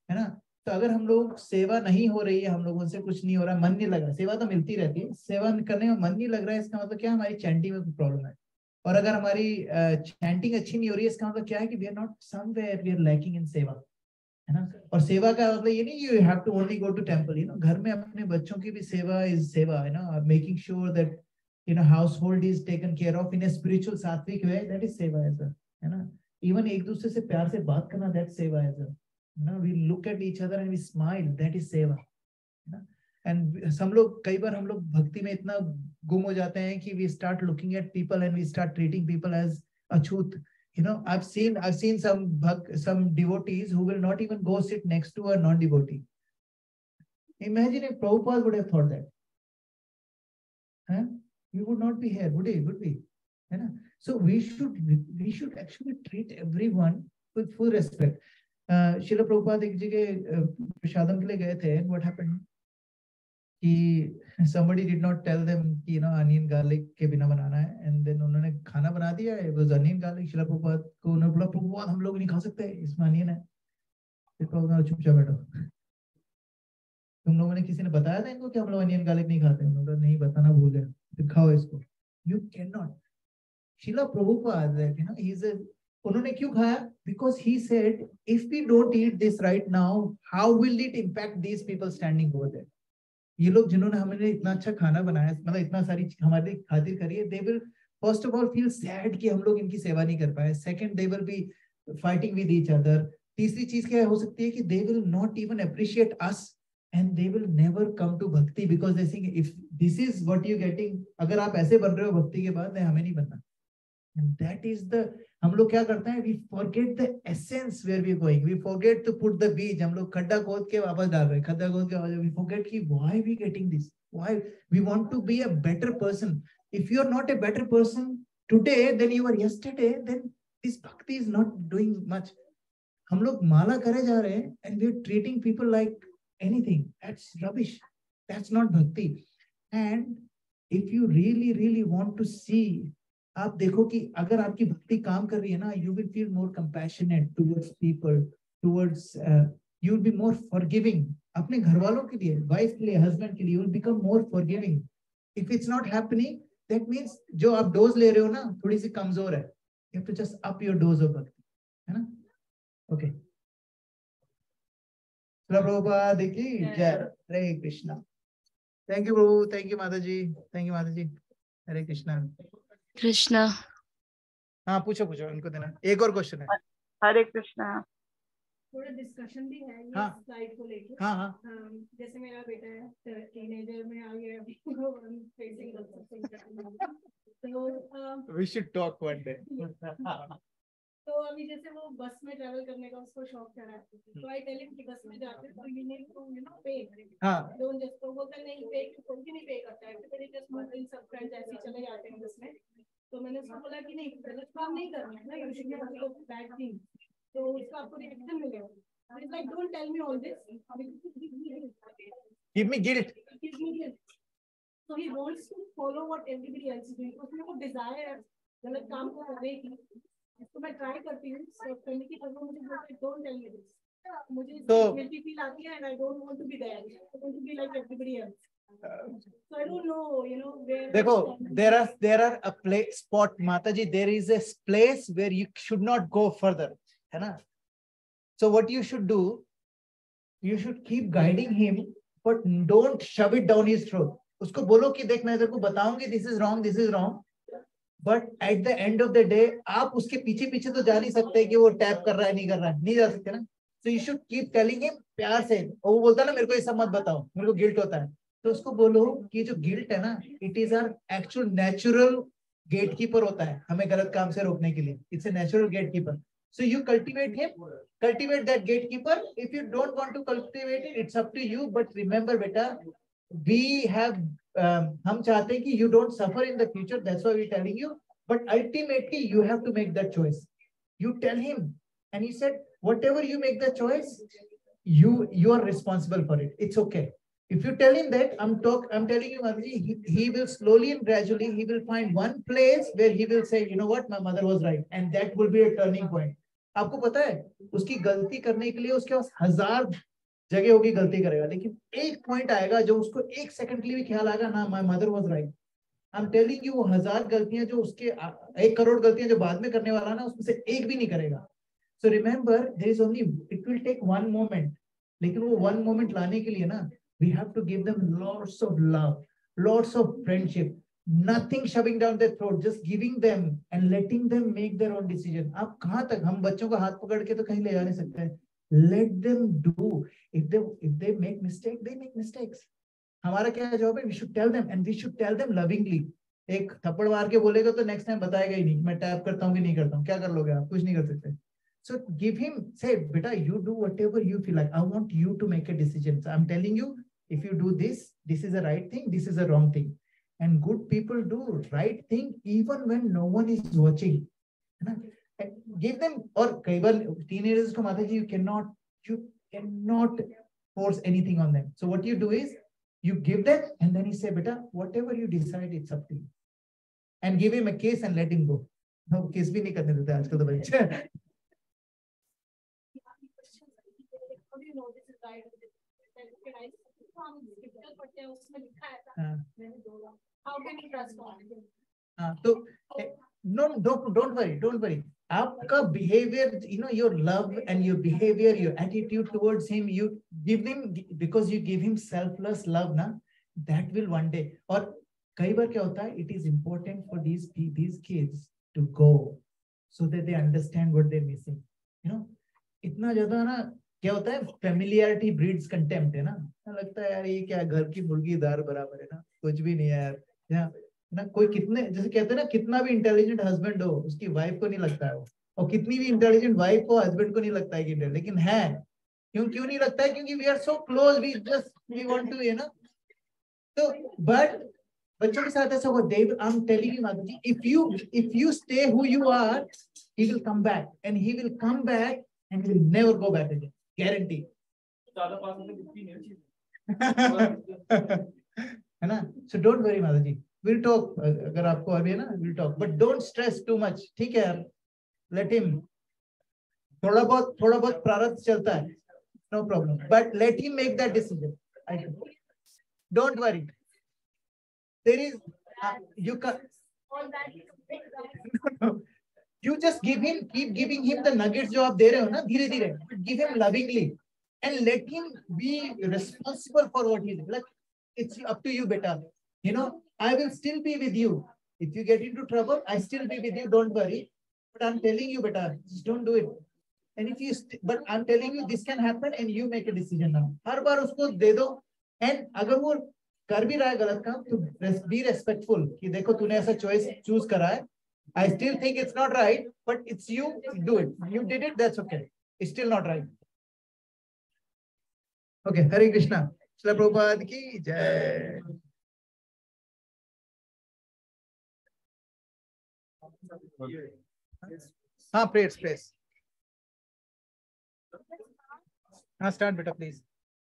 A: है ना. तो अगर हम लोग सेवा नहीं हो रही है, हम लोगों से कुछ नहीं हो रहा, मन नहीं लग रहा, सेवा तो मिलती रहती है, सेवा करने में मन नहीं लग रहा है, इसका मतलब क्या, हमारी चैंटिंग में प्रॉब्लम है. और अगर हमारी चैंटिंग अच्छी नहीं हो रही है, इसका मतलब क्या है कि we are not somewhere, we are lacking in सेवा, है ना. और सेवा का मतलब ये नहीं you have to only go to temple, you know, घर में अपने बच्चों की भी सेवा इज सेवा, है ना. Making sure that you know house hold is taken care of in a spiritual सात्विक वे, दैट इज सेवा एज वेल, है ना. इवन एक दूसरे से प्यार से बात करना, दैट सेवा एज वेल, है ना. We look at each other and we smile, that is सेवा, है ना. एंड हम लोग कई बार हम लोग भक्ति में इतना गुम हो जाते हैं कि we start looking at people and we start treating people as अछूत. You know, I've seen some devotees who will not even go sit next to a non-devotee. Imagine if Prabhupada would have thought that, huh? We would not be here, would we? है ना. So we should actually treat everyone with full respect. Srila Prabhupada एक जगह प्रसादम के लिए गए थे, and what happened? कि somebody did not tell them कि ना अनियन गार्लिक के बिना बनाना है, and then उन्होंने खाना बना दिया, it was onion garlic. शिला प्रभुपाद को उन्होंने बोला, प्रभुपाद हम लोग नहीं खा सकते, इसमें अनियन है. फिर प्रभुपाद चुपचाप बैठो, तुम लोगों ने किसी ने बताया था इनको कि हम लोग अनियन गार्लिक नहीं खाते? उन्होंने नहीं बताना भूल गए, फिर खाओ इसको. You cannot. Shila Prabhupada, you know, उन्होंने क्यों खाया? Because he said if we don't eat this right now, how will it impact these people standing over there? ये लोग जिन्होंने हमें इतना अच्छा खाना बनाया, मतलब इतना सारी हमारे खातिर करी है, they will first of all feel sad कि हम लोग इनकी सेवा नहीं कर पाए. Second, they will be fighting with each other. तीसरी चीज क्या हो सकती है कि they will not even appreciate us and they will never come to bhakti because they think if this is what you getting, अगर आप ऐसे बन रहे हो भक्ति के बाद, हमें नहीं बनना. And that is the, हम लोग क्या करते हैं, we forget the essence where we are going, we forget to put the beach, हम लोग खड्डा खोद के वापस डाल रहे हैं, खड्डा खोद के वापस, we forget कि why we getting this, why we want to be a better person. If you are not a better person today than you were yesterday, then this bhakti is not doing much. हम लोग माला करे जा रहे हैं and we are treating people like anything. That's rubbish. That's not bhakti. And if you really want to see आप देखो कि अगर आपकी भक्ति काम कर रही है ना, you will feel more compassionate towards people, towards you will be more forgiving अपने घर वालों के लिए, वाइफ के लिए, हस्बैंड के लिए, you will become more forgiving. If it's not happening, that means जो आप डोज ले रहे हो ना थोड़ी सी कमजोर है. You have to just up your dose of भक्ति, है ना? ओके. प्रभुपाद की जय. Hare Krishna. Thank you prabhu. Thank you माता जी. थैंक यू माता जी. हरे कृष्णा.
J: कृष्णा.
A: हाँ पूछो पूछो, इनको देना. एक और क्वेश्चन है.
K: हरे कृष्णा.
E: थोड़ा डिस्कशन भी है ये
A: हाँ.
E: स्लाइड को लेके.
A: हाँ हाँ.
E: जैसे मेरा बेटा है टीनेजर में आ गया अभी, फेसिंग तो
A: We should talk one day.
E: तो अभी जैसे वो बस में ट्रैवल करने का उसको शौक चढ़ा है, तो आई टेल हिम कि बस में जाते तो you need to you know pay.
A: हाँ.
E: डोंट जस्ट तो बोलता नहीं पे, कोई भी नहीं पे करता है, एवरीबॉडी जस्ट मूव इन, सब फ्रेंड्स ऐसे ही चले जाते हैं बस में. तो मैंने उसको बोला कि नहीं गलत काम नहीं करना है ना, you should not do bad thing. तो उसका आपको रिएक्शन मिलेगा. It's like don't tell me all this,
A: Give me guilt.
E: give me guilt. So he wants to follow what everybody else is doing. उसमें वो desire है गलत काम को करने की. इसको मैं ट्राई करती हूँ स्टॉप करने की, पर वो मुझे बोलते डोंट टेल मी दिस. मुझे गिल्टी फील आती है and I don't want to be there. I want to be like everybody else. So I don't know, you know, where.
A: देखो, there are a place spot, Mataji. There is a place where you should not go further, है ना? So what you should do, you should keep guiding him, but don't shove it down his throat. उसको बोलो कि देख मैं तेरे को बताऊंगी this is wrong. But at the end of the day, आप उसके पीछे पीछे तो जा नहीं सकते कि वो टैप कर रहा है नहीं कर रहा है, नहीं जा सकते ना. So you should keep telling him प्यार से. और वो बोलता है ना मेरे को ये सब मत बताओ, मेरे को गिल्ट होता है. तो उसको बोलो कि जो गिल्ट है ना, it is our actual natural gatekeeper होता है हमें गलत काम से रोकने के लिए. It's a natural gatekeeper. So you cultivate him, cultivate that gatekeeper. If you don't want to cultivate it, it's up to you. But remember बेटा, वी हैव हम चाहते हैं कि you don't suffer in the future. That's why we telling you. But ultimately you have to make that choice. You tell him and he said whatever you make the choice, you are responsible for it. It's okay. If you tell him that, I'm telling you, Mataji, he will slowly and gradually, he will find one place where he will say, you know what, my mother was right, and that will be a turning point. आपको पता है, उसकी गलती करने के लिए उसके पास 1000 जगह होगी गलती करेगा, लेकिन एक पॉइंट आएगा जो उसको 1 सेकंड के लिए भी ख्याल आएगा ना, my mother was right. I'm telling you, वो 1000 गलतियां जो उसके 1 करोड़ गलतियां जो बाद में करने वाला ना, उसमें से एक भी नहीं करेगा. So remember, there is only, it will take one moment. लेकिन वो one moment लाने के लिए ना, we have to give them lots of love, lots of friendship, nothing shoving down their throat, just giving them and letting them make their own decision. आप कहाँ तक हम बच्चों को हाथ पकड़ के तो कहीं ले जा नहीं सकते. Let them do. If they make mistake, they make mistakes. हमारा क्या जवाब है? We should tell them, and we should tell them lovingly. एक थप्पड़ मार के बोलेगा तो नेक्स्ट टाइम बताएगा ही नहीं मैं टैप करता हूँ कि नहीं करता हूँ. क्या कर लोगे आप? कुछ नहीं कर सकते. So give him, say, beta, you do whatever you feel like. I want you to make a decision. So I'm telling you, if you do this, this is the right thing, this is the wrong thing. And good people do right thing even when no one is watching. Give them, or कई बार teenagers को माता जी, you cannot force anything on them. So what you do is, you give them, and then you say, beta, whatever you decide, it's up to you. And give him a kiss and let him go. No, kiss भी नहीं करने देते आजकल तो बच्चे. तो don't worry. आपका behavior, your love and your behavior, your attitude towards him, you give him, because you give him selfless love, na, that will one day. और कई बार क्या होता है, it is important for these kids to go so that they understand what they're missing. इतना ज्यादा ना क्या होता है, फेमिलियरिटी ब्रीड्स कंटेम्प्ट है ना. लगता है यार ये क्या, घर की मुर्गी दार बराबर है ना, कुछ भी नहीं है यार ना. कोई कितने, जैसे कहते हैं ना, कितना भी इंटेलिजेंट हस्बैंड हो, उसकी वाइफ को नहीं लगता है वो, और कितनी भी इंटेलिजेंट वाइफ हो, हस्बैंड को नहीं लगता है कि, लेकिन है. क्यों नहीं लगता है? क्योंकि we are so close, we want to, तो बट बच्चों के साथ ऐसा होगा. आई एम टेलिंग यू माताजी, if you stay who you are, he will come back, and he will come back and he will never go back again. Guarantee.
B: ज़्यादा पास में दिखती नहीं
A: है ना. So don't worry माताजी. विल टॉक, अगर आपको अभी है ना will talk, but don't stress too much, ठीक है यार, लेट हिम, थोड़ा बहुत प्रारब्ध चलता है, no problem, but let him make that decision, don't worry, there is you can you just keep giving him the nuggets जो आप दे रहे हो ना धीरे धीरे, give him lovingly and let him be responsible for what he does. Like, it's up to you, beta. You know, I will still be with you. If you get into trouble, I still be with you. Don't worry. But I'm telling you, beta, just don't do it. And if you, but I'm telling you, this can happen, and you make a decision now. हर बार उसको दे दो, and अगर वो कर भी रहा है गलत काम, तो be respectful कि देखो तूने ऐसा choice choose करा है. I still think it's not right, but it's you, do it. You did it, that's okay. It's still not right. Okay, Hare Krishna. Srila Prabhupada ki jai. हाँ, praise. हाँ, start beta, please.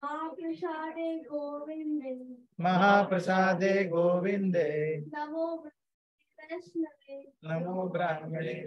H: Mahaprasade Govinde.
A: Mahaprasade Govinde.
H: Namo Vaishnave.
A: Namo Brahmane.